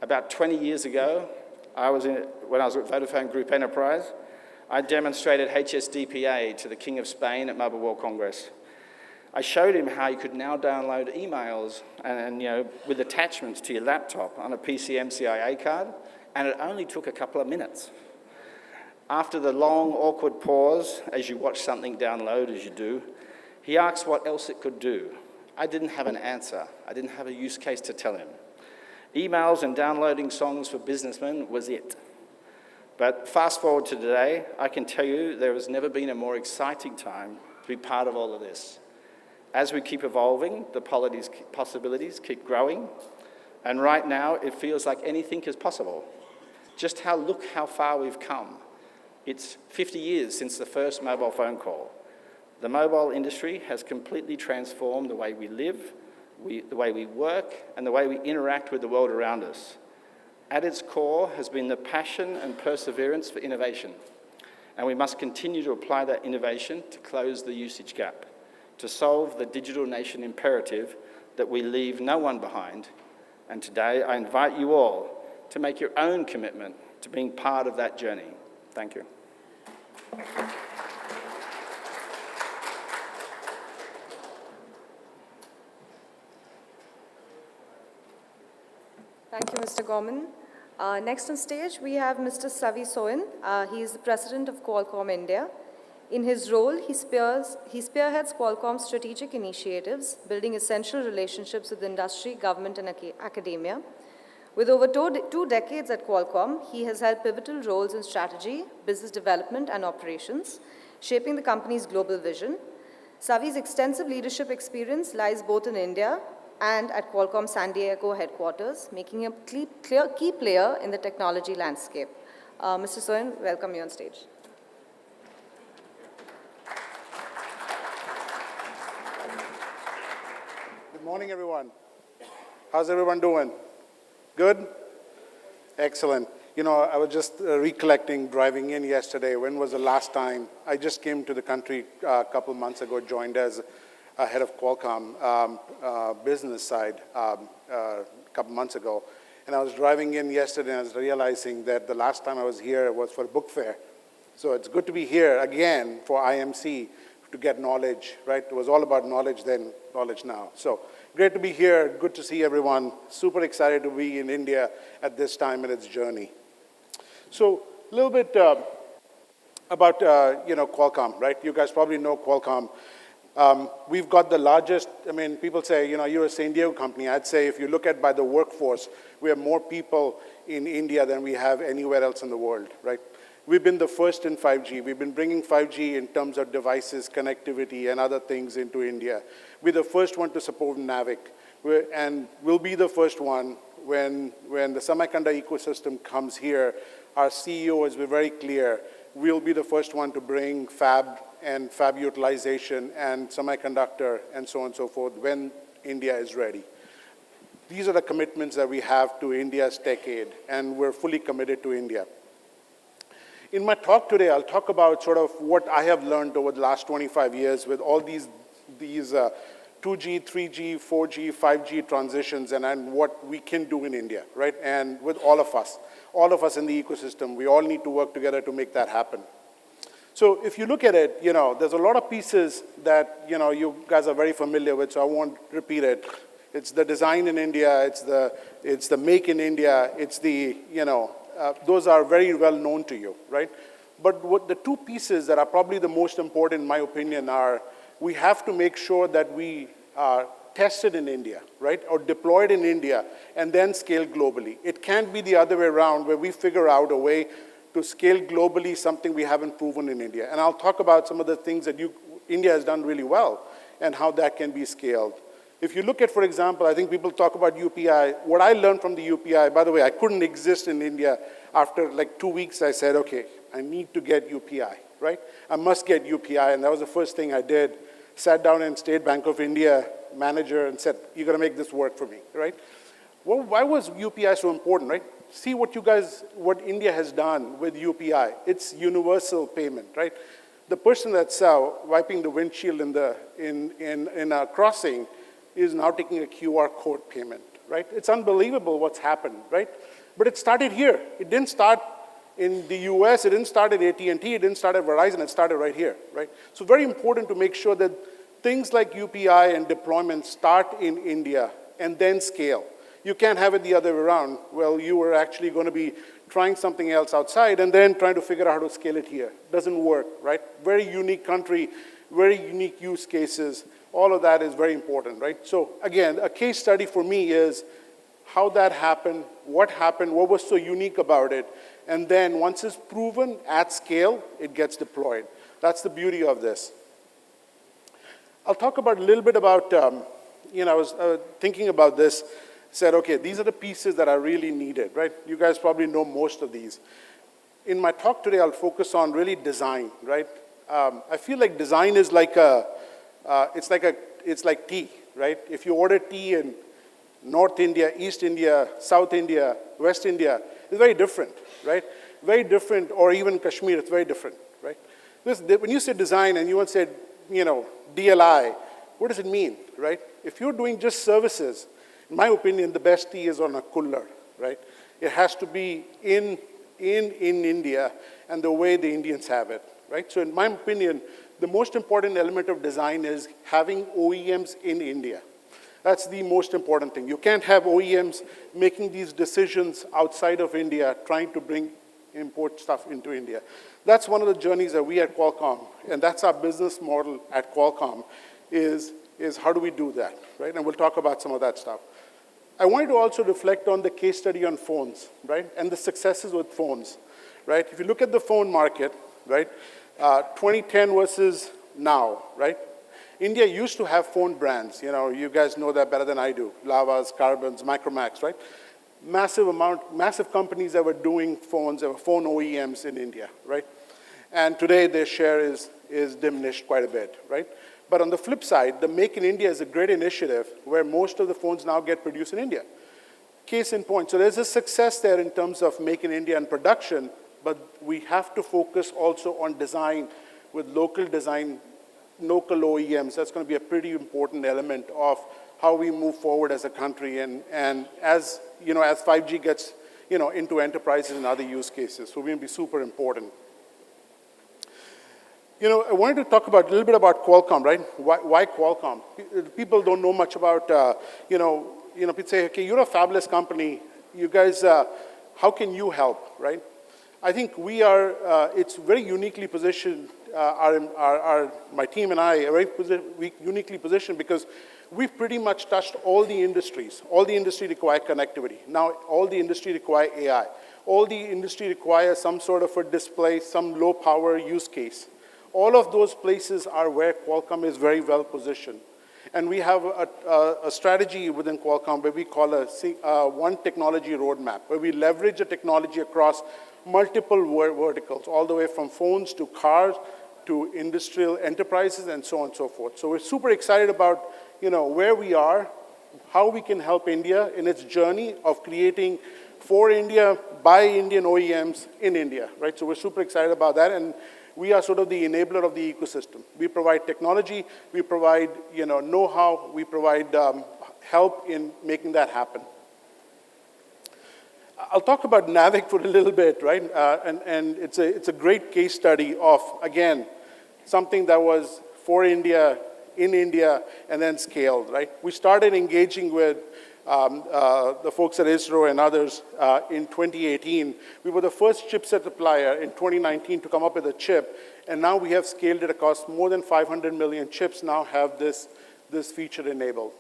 About 20 years ago, when I was with Vodafone Group Enterprise, I demonstrated HSDPA to the King of Spain at Mobile World Congress. I showed him how you could now download emails and with attachments to your laptop on a PCMCIA card, and it only took a couple of minutes. After the long, awkward pause, as you watch something download, as you do, he asked what else it could do. I didn't have an answer. I didn't have a use case to tell him. Emails and downloading songs for businessmen was it. But fast forward to today, I can tell you there has never been a more exciting time to be part of all of this. As we keep evolving, the possibilities keep growing, and right now it feels like anything is possible. Look how far we've come. It's 50 years since the first mobile phone call. The mobile industry has completely transformed the way we live, the way we work, and the way we interact with the world around us. At its core has been the passion and perseverance for innovation, and we must continue to apply that innovation to close the usage gap, to solve the digital nation imperative that we leave no one behind. And today I invite you all to make your own commitment to being part of that journey. Thank you. Thank you, Mr. Gorman. Next on stage, we have Mr. Savi Soin. He is the President of Qualcomm India. In his role, he spearheads Qualcomm's strategic initiatives, building essential relationships with industry, government, and academia. With over 2 decades at Qualcomm, he has held pivotal roles in strategy, business development, and operations, shaping the company's global vision. Savi's extensive leadership experience lies both in India and at Qualcomm San Diego headquarters, making him a key player in the technology landscape. Mr. Soin, welcome you on stage. Good morning, everyone. How's everyone doing? Good? Excellent. You know, I was just recollecting driving in yesterday. When was the last time? I just came to the country a couple months ago, joined as head of Qualcomm business side a couple months ago. And I was driving in yesterday and I was realizing that the last time I was here was for a book fair. So it's good to be here again for IMC to get knowledge, right? It was all about knowledge then, knowledge now. So great to be here, good to see everyone. Super excited to be in India at this time in its journey. So a little bit about, Qualcomm, right? You guys probably know Qualcomm. We've got the largest, people say, you're a San Diego company. I'd say if you look at by the workforce, we have more people in India than we have anywhere else in the world, right? We've been the first in 5G. We've been bringing 5G in terms of devices, connectivity, and other things into India. We're the first one to support NAVIC, and we'll be the first one when the semiconductor ecosystem comes here. Our CEO has been very clear. We'll be the first one to bring fab and fab utilization and semiconductor and so on and so forth when India is ready. These are the commitments that we have to India's decade, and we're fully committed to India. In my talk today, I'll talk about sort of what I have learned over the last 25 years with all these 2G, 3G, 4G, 5G transitions and what we can do in India, right? And with all of us in the ecosystem, we all need to work together to make that happen. So if you look at it, there's a lot of pieces that, you guys are very familiar with, so I won't repeat it. It's the design in India, it's the make in India, it's the, those are very well known to you, right? But what the two pieces that are probably the most important, in my opinion, are we have to make sure that we are tested in India, right? Or deployed in India and then scale globally. It can't be the other way around where we figure out a way to scale globally something we haven't proven in India. And I'll talk about some of the things that India has done really well and how that can be scaled. If you look at, for example, I think people talk about UPI. What I learned from the UPI, by the way, I couldn't exist in India. After like 2 weeks, I said, okay, I need to get UPI, right? I must get UPI, and that was the first thing I did. Sat down in State Bank of India manager and said, you got to make this work for me, right? Well, why was UPI so important, right? See what India has done with UPI. It's universal payment, right? The person that's wiping the windshield in a crossing is now taking a QR code payment, right? It's unbelievable what's happened, right? But it started here. It didn't start in the US, it didn't start at AT&T, it didn't start at Verizon, it started right here, right? So very important to make sure that things like UPI and deployment start in India and then scale. You can't have it the other way around. Well, you were actually going to be trying something else outside and then trying to figure out how to scale it here. Doesn't work, right? Very unique country, very unique use cases. All of that is very important, right? So again, a case study for me is how that happened, what was so unique about it, and then once it's proven at scale, it gets deployed. That's the beauty of this. I'll talk about a little bit about, I was thinking about this, said, okay, these are the pieces that are really needed, right? You guys probably know most of these. In my talk today, I'll focus on really design, right? I feel like design is like it's like tea, right? If you order tea in North India, East India, South India, West India, it's very different, right? Very different, or even Kashmir, it's very different, right? When you say design and you want to say, DLI, what does it mean, right? If you're doing just services, in my opinion, the best tea is on a cooler, right? It has to be in India and the way the Indians have it, right? So in my opinion, the most important element of design is having OEMs in India. That's the most important thing. You can't have OEMs making these decisions outside of India, trying to bring import stuff into India. That's one of the journeys that we at Qualcomm, and that's our business model at Qualcomm, is how do we do that, right? And we'll talk about some of that stuff. I wanted to also reflect on the case study on phones, right? And the successes with phones, right? If you look at the phone market, right? 2010 versus now, right? India used to have phone brands. You know, you guys know that better than I do. Lavas, Carbons, Micromax, right? Massive companies that were doing phones, that were phone OEMs in India, right? And today their share is diminished quite a bit, right? But on the flip side, the Make in India is a great initiative where most of the phones now get produced in India. Case in point. So there's a success there in terms of Make in India and production, but we have to focus also on design with local design, local OEMs. That's going to be a pretty important element of how we move forward as a country and as, you know, as 5G gets, you know, into enterprises and other use cases. So we're going to be super important. You know, I wanted to talk a little bit about Qualcomm, right? Why Qualcomm? People don't know much about, you know, people say, okay, you're a fabulous company. You guys, how can you help, right? I think we are, it's very uniquely positioned, my team and I are very uniquely positioned because we've pretty much touched all the industries. All the industry require connectivity. Now, all the industry require AI. All the industry requires some sort of a display, some low power use case. All of those places are where Qualcomm is very well positioned. And we have a strategy within Qualcomm where we call a one technology roadmap, where we leverage the technology across multiple verticals, all the way from phones to cars to industrial enterprises and so on and so forth. So we're super excited about, you know, where we are, how we can help India in its journey of creating for India, by Indian OEMs in India, right? So we're super excited about that. And we are sort of the enabler of the ecosystem. We provide technology, we provide, you know, know-how, we provide help in making that happen. I'll talk about Navic for a little bit, right? And it's a great case study of, again, something that was for India, in India, and then scaled, right? We started engaging with the folks at ISRO and others in 2018. We were the first chipset supplier in 2019 to come up with a chip, and now we have scaled it across more than 500 million chips now have this feature enabled.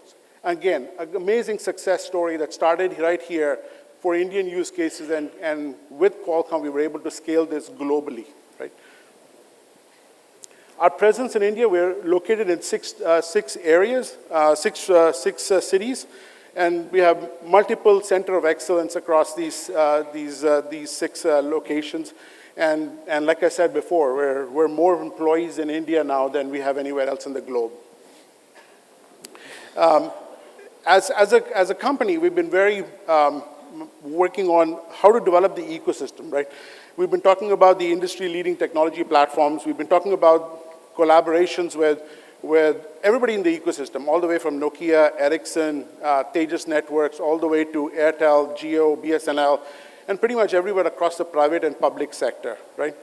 Again, an amazing success story that started right here for Indian use cases, and with Qualcomm, we were able to scale this globally, right? Our presence in India, we're located in six areas, six cities. And we have multiple center of excellence across these six locations. And like I said before, we're more employees in India now than we have anywhere else in the globe. As a company, we've been very working on how to develop the ecosystem, right? We've been talking about the industry-leading technology platforms. We've been talking about collaborations with everybody in the ecosystem, all the way from Nokia, Ericsson, Tejas Networks, all the way to Airtel, Jio, BSNL, and pretty much everywhere across the private and public sector, right?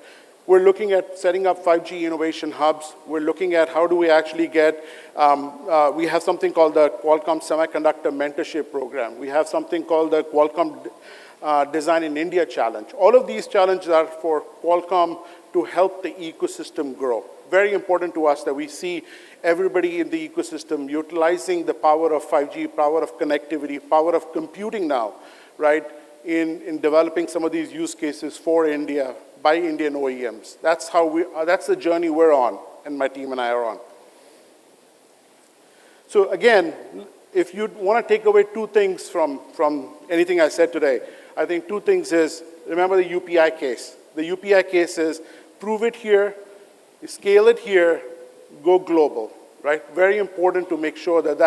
We're looking at setting up 5G innovation hubs. We're looking at how do we actually get, we have something called the Qualcomm Semiconductor Mentorship Program. We have something called the Qualcomm Design in India Challenge. All of these challenges are for Qualcomm to help the ecosystem grow. Very important to us that we see everybody in the ecosystem utilizing the power of 5G, power of connectivity, power of computing now, right, in developing some of these use cases for India by Indian OEMs. That's that's the journey we're on, and my team and I are on. So again, if you want to take away two things from anything I said today, I think two things is, remember the UPI case. The UPI case is prove it here, scale it here, go global, right? Very important to make sure that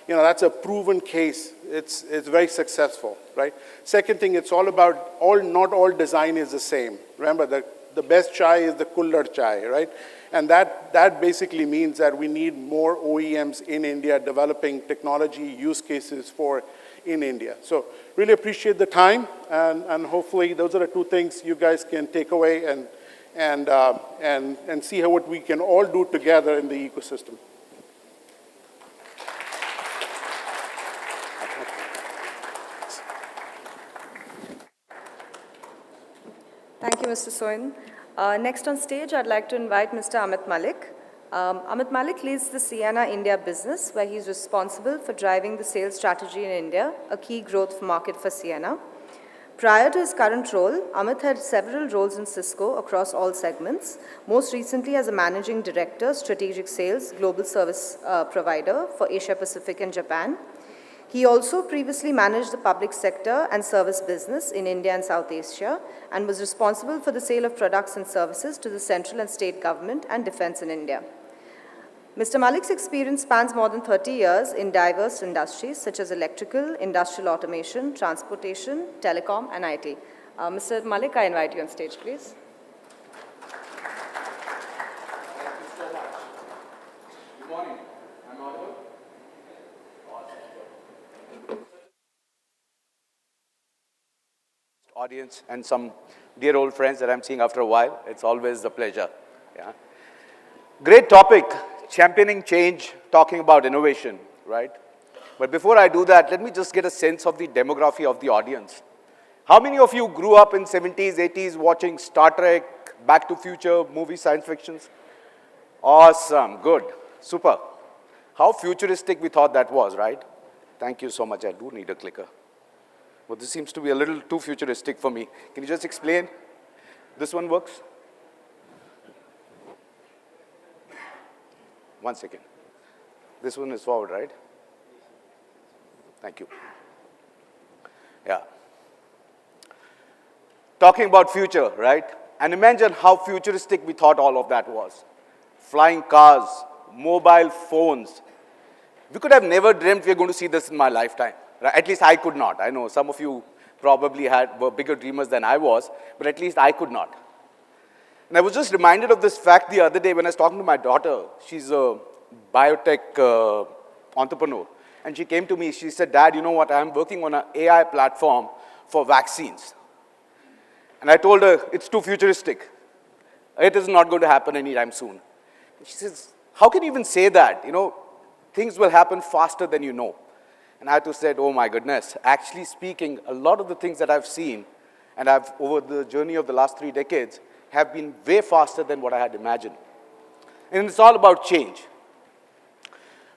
that's a proven case. It's very successful, right? Second thing, it's all about, not all design is the same. Remember, the best chai is the cooler chai, right? And that basically means that we need more OEMs in India developing technology use cases in India. So really appreciate the time, and hopefully those are the two things you guys can take away and see what we can all do together in the ecosystem. Thank you, Mr. Soin. Next on stage, I'd like to invite Mr. Amit Malik. Amit Malik leads the Sienna India business, where he's responsible for driving the sales strategy in India, a key growth market for Sienna. Prior to his current role, Amit had several roles in Cisco across all segments, most recently as a managing director, strategic sales, global service provider for Asia Pacific and Japan. He also previously managed the public sector and service business in India and South Asia and was responsible for the sale of products and services to the central and state government and defense in India. Mr. Malik's experience spans more than 30 years in diverse industries such as electrical, industrial automation, transportation, telecom, and IT. Mr. Malik, I invite you on stage, please. Good morning. I'm audible? Audience and some dear old friends that I'm seeing after a while. It's always a pleasure. Yeah. Great topic, championing change, talking about innovation, right? But before I do that, let me just get a sense of the demography of the audience. How many of you grew up in 70s, 80s watching Star Trek, Back to Future, movie science fictions? Awesome, good, super. How futuristic we thought that was, right? Thank you so much. I do need a clicker. But this seems to be a little too futuristic for me. Can you just explain? This one works? One second. This one is forward, right? Thank you. Yeah. Talking about future, right? And imagine how futuristic we thought all of that was. Flying cars, mobile phones. We could have never dreamt we were going to see this in my lifetime. Right? At least I could not. I know some of you probably were bigger dreamers than I was, but at least I could not. And I was just reminded of this fact the other day when I was talking to my daughter. She's a biotech entrepreneur. And she came to me, she said, Dad, you know what, I'm working on an AI platform for vaccines. And I told her, it's too futuristic. It is not going to happen anytime soon. She says, how can you even say that? You know, things will happen faster than you know. And I had to say, oh my goodness, actually speaking, a lot of the things that I've seen, and I've, over the journey of the last 3 decades, have been way faster than what I had imagined. And it's all about change.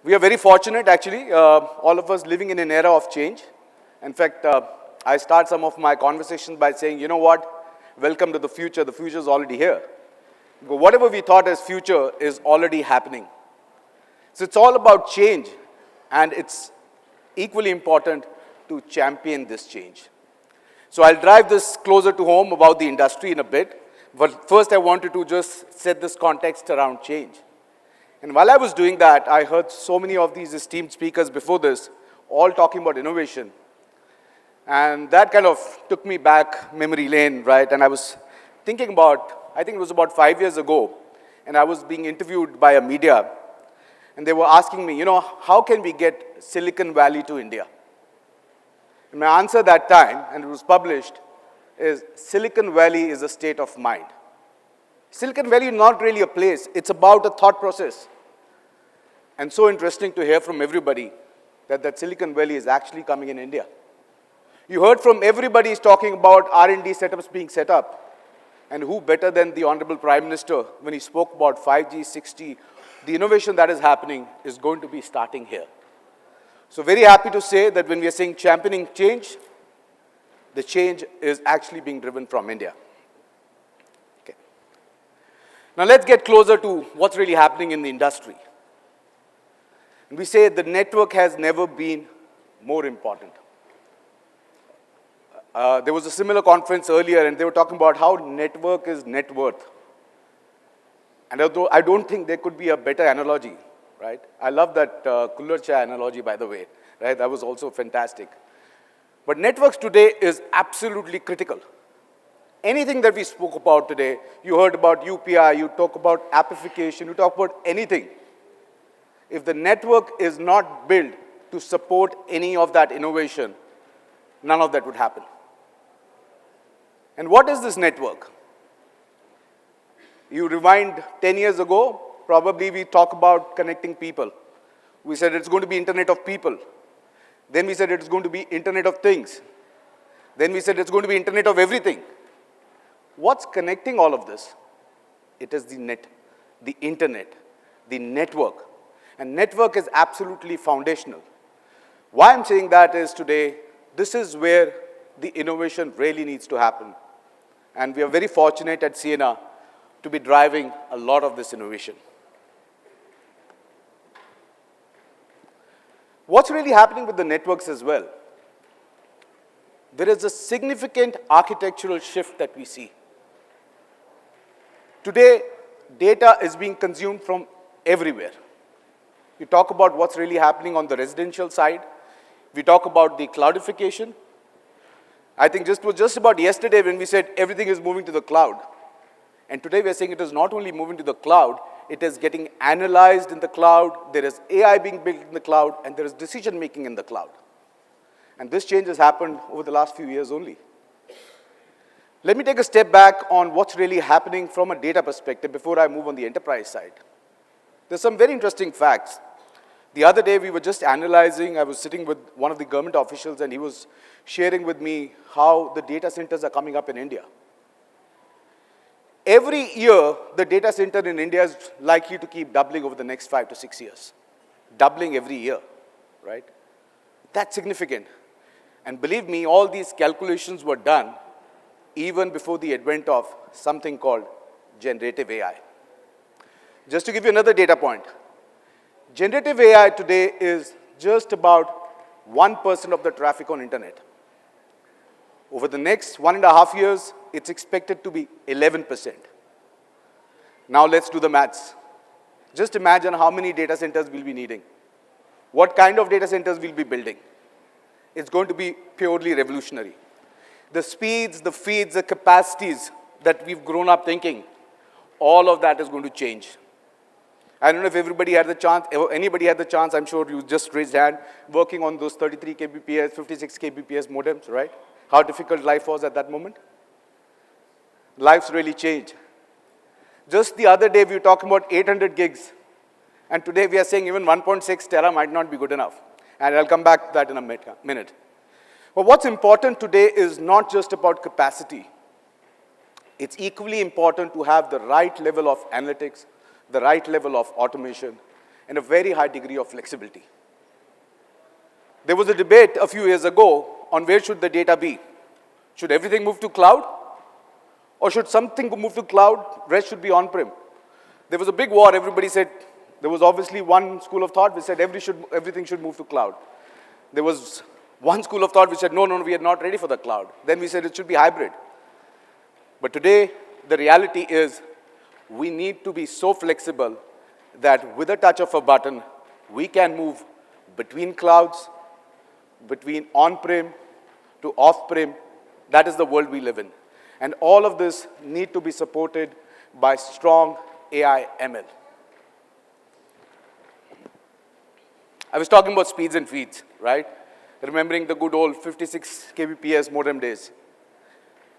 We are very fortunate, actually, all of us living in an era of change. In fact, I start some of my conversations by saying, you know what, welcome to the future is already here. But whatever we thought as future is already happening. So it's all about change, and it's equally important to champion this change. So I'll drive this closer to home about the industry in a bit, but first I wanted to just set this context around change. And while I was doing that, I heard so many of these esteemed speakers before this, all talking about innovation. And that kind of took me back memory lane, right? And I was thinking about, I think it was about 5 years ago, and I was being interviewed by a media, and they were asking me, you know, how can we get Silicon Valley to India? And my answer that time, and it was published, is Silicon Valley is a state of mind. Silicon Valley is not really a place, it's about a thought process. And so interesting to hear from everybody that Silicon Valley is actually coming in India. You heard from everybody is talking about R&D setups being set up. And who better than the Honorable Prime Minister when he spoke about 5G, 6G, the innovation that is happening is going to be starting here. So very happy to say that when we are saying championing change, the change is actually being driven from India. Okay. Now let's get closer to what's really happening in the industry. And we say the network has never been more important. There was a similar conference earlier, and they were talking about how network is net worth. And although I don't think there could be a better analogy, right? I love that cooler chair analogy, by the way, right? That was also fantastic. But networks today is absolutely critical. Anything that we spoke about today, you heard about UPI, you talk about appification, you talk about anything. If the network is not built to support any of that innovation, none of that would happen. And what is this network? You rewind 10 years ago, probably we talk about connecting people. We said it's going to be Internet of People. Then we said it's going to be Internet of Things. Then we said it's going to be Internet of Everything. What's connecting all of this? It is the net, the internet, the network. And network is absolutely foundational. Why I'm saying that is today, this is where the innovation really needs to happen. And we are very fortunate at Sienna to be driving a lot of this innovation. What's really happening with the networks as well? There is a significant architectural shift that we see. Today, data is being consumed from everywhere. We talk about what's really happening on the residential side. We talk about the cloudification. I think it was just about yesterday when we said everything is moving to the cloud. And today we are saying it is not only moving to the cloud, it is getting analyzed in the cloud, there is AI being built in the cloud, and there is decision making in the cloud. And this change has happened over the last few years only. Let me take a step back on what's really happening from a data perspective before I move on the enterprise side. There's some very interesting facts. The other day we were just analyzing, I was sitting with one of the government officials and he was sharing with me how the data centers are coming up in India. Every year, the data center in India is likely to keep doubling over the next 5 to 6 years. Doubling every year, right? That's significant. And believe me, all these calculations were done even before the advent of something called generative AI. Just to give you another data point, generative AI today is just about 1% of the traffic on internet. Over the next 1.5 years, it's expected to be 11%. Now let's do the maths. Just imagine how many data centers we'll be needing. What kind of data centers we'll be building. It's going to be purely revolutionary. The speeds, the feeds, the capacities that we've grown up thinking, all of that is going to change. I don't know if everybody had the chance, anybody had the chance, I'm sure you just raised hand, working on those 33 kbps, 56 kbps modems, right? How difficult life was at that moment. Life's really changed. Just the other day, we were talking about 800 gigs. And today, we are saying even 1.6 tera might not be good enough. And I'll come back to that in a minute. But what's important today is not just about capacity. It's equally important to have the right level of analytics, the right level of automation, and a very high degree of flexibility. There was a debate a few years ago on where should the data be. Should everything move to cloud? Or should something move to cloud, rest should be on-prem? There was a big war, everybody said, there was obviously one school of thought which said everything should move to cloud. There was one school of thought which said, no, we are not ready for the cloud. Then we said it should be hybrid. But today, the reality is we need to be so flexible that with a touch of a button, we can move between clouds, between on-prem to off-prem. That is the world we live in. And all of this need to be supported by strong AI ML. I was talking about speeds and feeds, right? Remembering the good old 56 kbps modem days.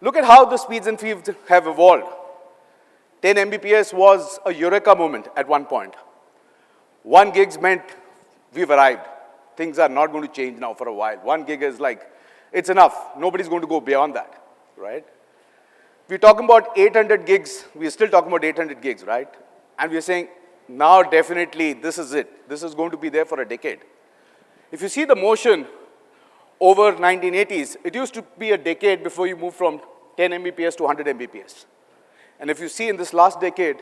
Look at how the speeds and feeds have evolved. 10 Mbps was a eureka moment at one point. 1 gigs meant we've arrived. Things are not going to change now for a while. 1 gig is like, it's enough. Nobody's going to go beyond that, right? We're talking about 800 gigs. We're still talking about 800 gigs, right? And we're saying, now definitely this is it. This is going to be there for a decade. If you see the motion over 1980s, it used to be a decade before you move from 10 Mbps to 100 Mbps. And if you see in this last decade,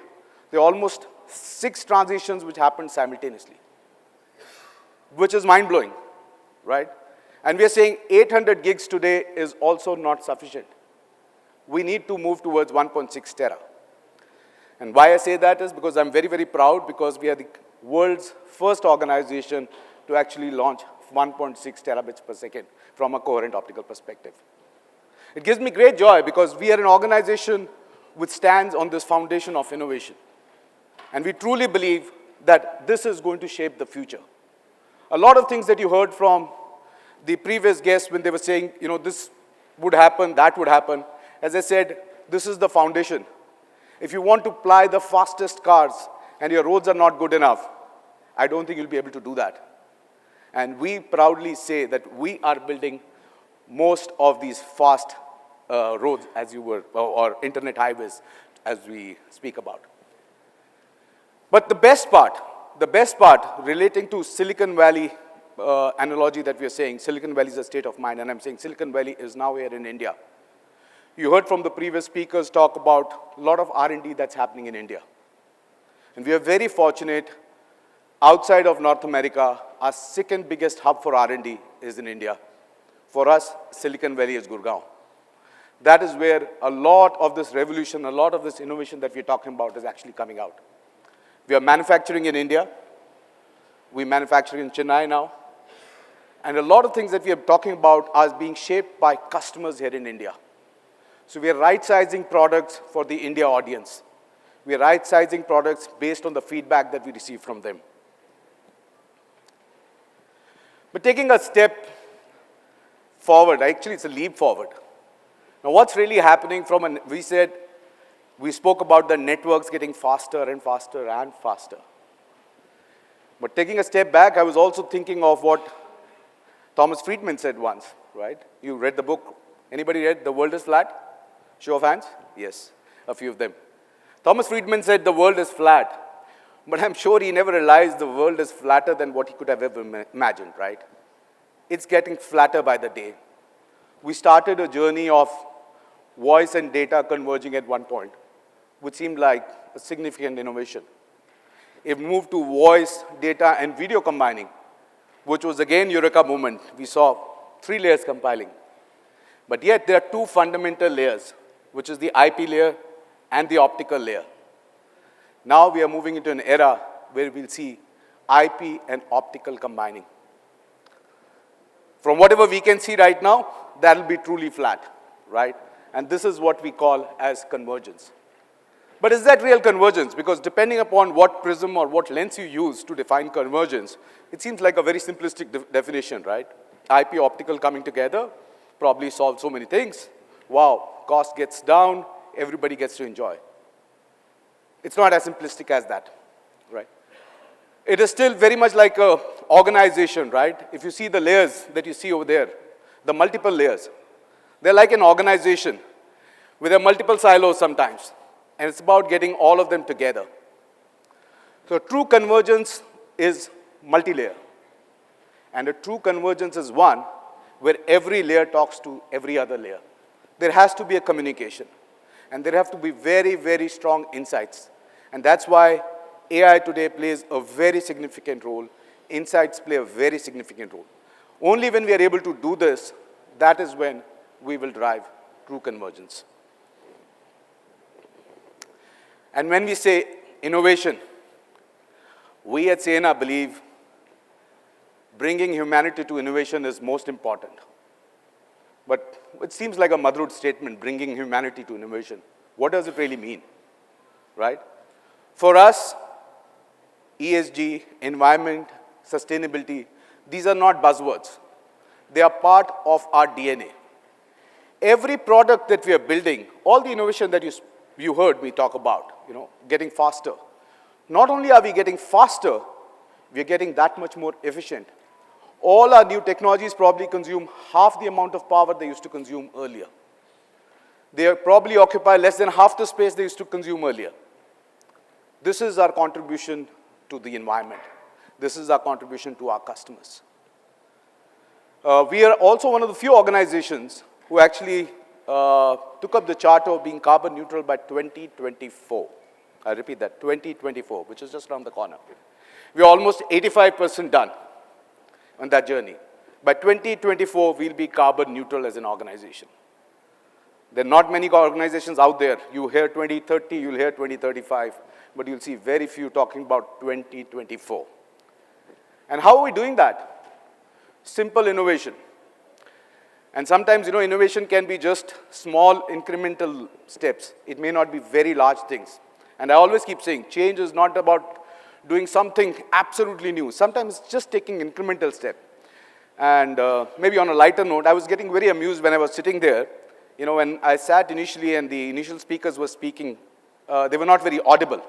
there are almost 6 transitions which happened simultaneously, which is mind-blowing, right? And we are saying 800 gigs today is also not sufficient. We need to move towards 1.6 tera. And why I say that is because I'm very, very proud because we are the world's first organization to actually launch 1.6 terabits per second from a coherent optical perspective. It gives me great joy because we are an organization which stands on this foundation of innovation. And we truly believe that this is going to shape the future. A lot of things that you heard from the previous guests when they were saying, you know, this would happen, that would happen. As I said, this is the foundation. If you want to ply the fastest cars and your roads are not good enough, I don't think you'll be able to do that. And we proudly say that we are building most of these fast roads as you were, or internet highways as we speak about. But the best part relating to Silicon Valley analogy that we are saying, Silicon Valley is a state of mind, and I'm saying Silicon Valley is now here in India. You heard from the previous speakers talk about a lot of R&D that's happening in India. And we are very fortunate, outside of North America, our second biggest hub for R&D is in India. For us, Silicon Valley is Gurgaon. That is where a lot of this revolution, a lot of this innovation that we're talking about is actually coming out. We are manufacturing in India. We manufacture in Chennai now. And a lot of things that we are talking about are being shaped by customers here in India. So we are right-sizing products for the India audience. We are right-sizing products based on the feedback that we receive from them. But taking a step forward, actually it's a leap forward. Now what's really happening from, we spoke about the networks getting faster and faster and faster. But taking a step back, I was also thinking of what Thomas Friedman said once, right? You read the book. Anybody read The World is Flat? Show of hands? Yes, a few of them. Thomas Friedman said the world is flat, but I'm sure he never realized the world is flatter than what he could have ever imagined, right? It's getting flatter by the day. We started a journey of voice and data converging at one point, which seemed like a significant innovation. It moved to voice, data, and video combining, which was again Eureka moment. We saw 3 layers compiling. But yet there are 2 fundamental layers, which is the IP layer and the optical layer. Now we are moving into an era where we'll see IP and optical combining. From whatever we can see right now, that'll be truly flat, right? And this is what we call as convergence. But is that real convergence? Because depending upon what prism or what lens you use to define convergence, it seems like a very simplistic definition, right? IP optical coming together probably solves so many things. Wow, cost gets down, everybody gets to enjoy. It's not as simplistic as that, right? It is still very much like an organization, right? If you see the layers that you see over there, the multiple layers, they're like an organization with a multiple silos sometimes. And it's about getting all of them together. So true convergence is multi-layer. And a true convergence is one where every layer talks to every other layer. There has to be a communication. And there have to be very, very strong insights. And that's why AI today plays a very significant role. Insights play a very significant role. Only when we are able to do this, that is when we will drive true convergence. And when we say innovation, we at Sienna believe bringing humanity to innovation is most important. But it seems like a Madhrud statement, bringing humanity to innovation. What does it really mean, right? For us, ESG, environment, sustainability, these are not buzzwords. They are part of our DNA. Every product that we are building, all the innovation that you heard me talk about, getting faster. Not only are we getting faster, we are getting that much more efficient. All our new technologies probably consume half the amount of power they used to consume earlier. They probably occupy less than half the space they used to consume earlier. This is our contribution to the environment. This is our contribution to our customers. We are also one of the few organizations who actually took up the charter of being carbon neutral by 2024. I repeat that, 2024, which is just around the corner. We are almost 85% done on that journey. By 2024, we'll be carbon neutral as an organization. There are not many organizations out there. You hear 2030, you'll hear 2035, but you'll see very few talking about 2024. And how are we doing that? Simple innovation. And sometimes, innovation can be just small incremental steps. It may not be very large things. And I always keep saying, change is not about doing something absolutely new. Sometimes it's just taking incremental step. And maybe on a lighter note, I was getting very amused when I was sitting there. When I sat initially and the initial speakers were speaking, they were not very audible,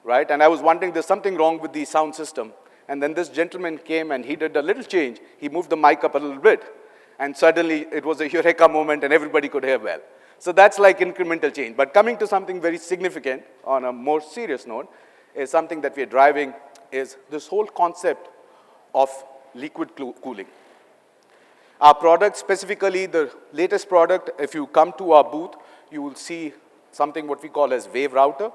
right? And I was wondering, there's something wrong with the sound system. And then this gentleman came and he did a little change. He moved the mic up a little bit. and suddenly it was a eureka moment and everybody could hear well. So that's like incremental change. But coming to something very significant on a more serious note is something that we're driving is this whole concept of liquid cooling. Our product, specifically the latest product, if you come to our booth, you will see something what we call as wave router,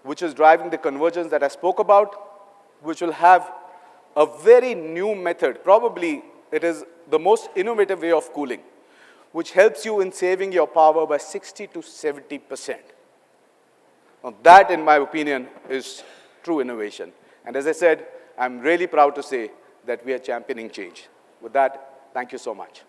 which is driving the convergence that I spoke about, which will have a very new method. Probably it is the most innovative way of cooling, which helps you in saving your power by 60 to 70%. Now that, in my opinion, is true innovation. And as I said, I'm really proud to say that we are championing change. With that, thank you so much.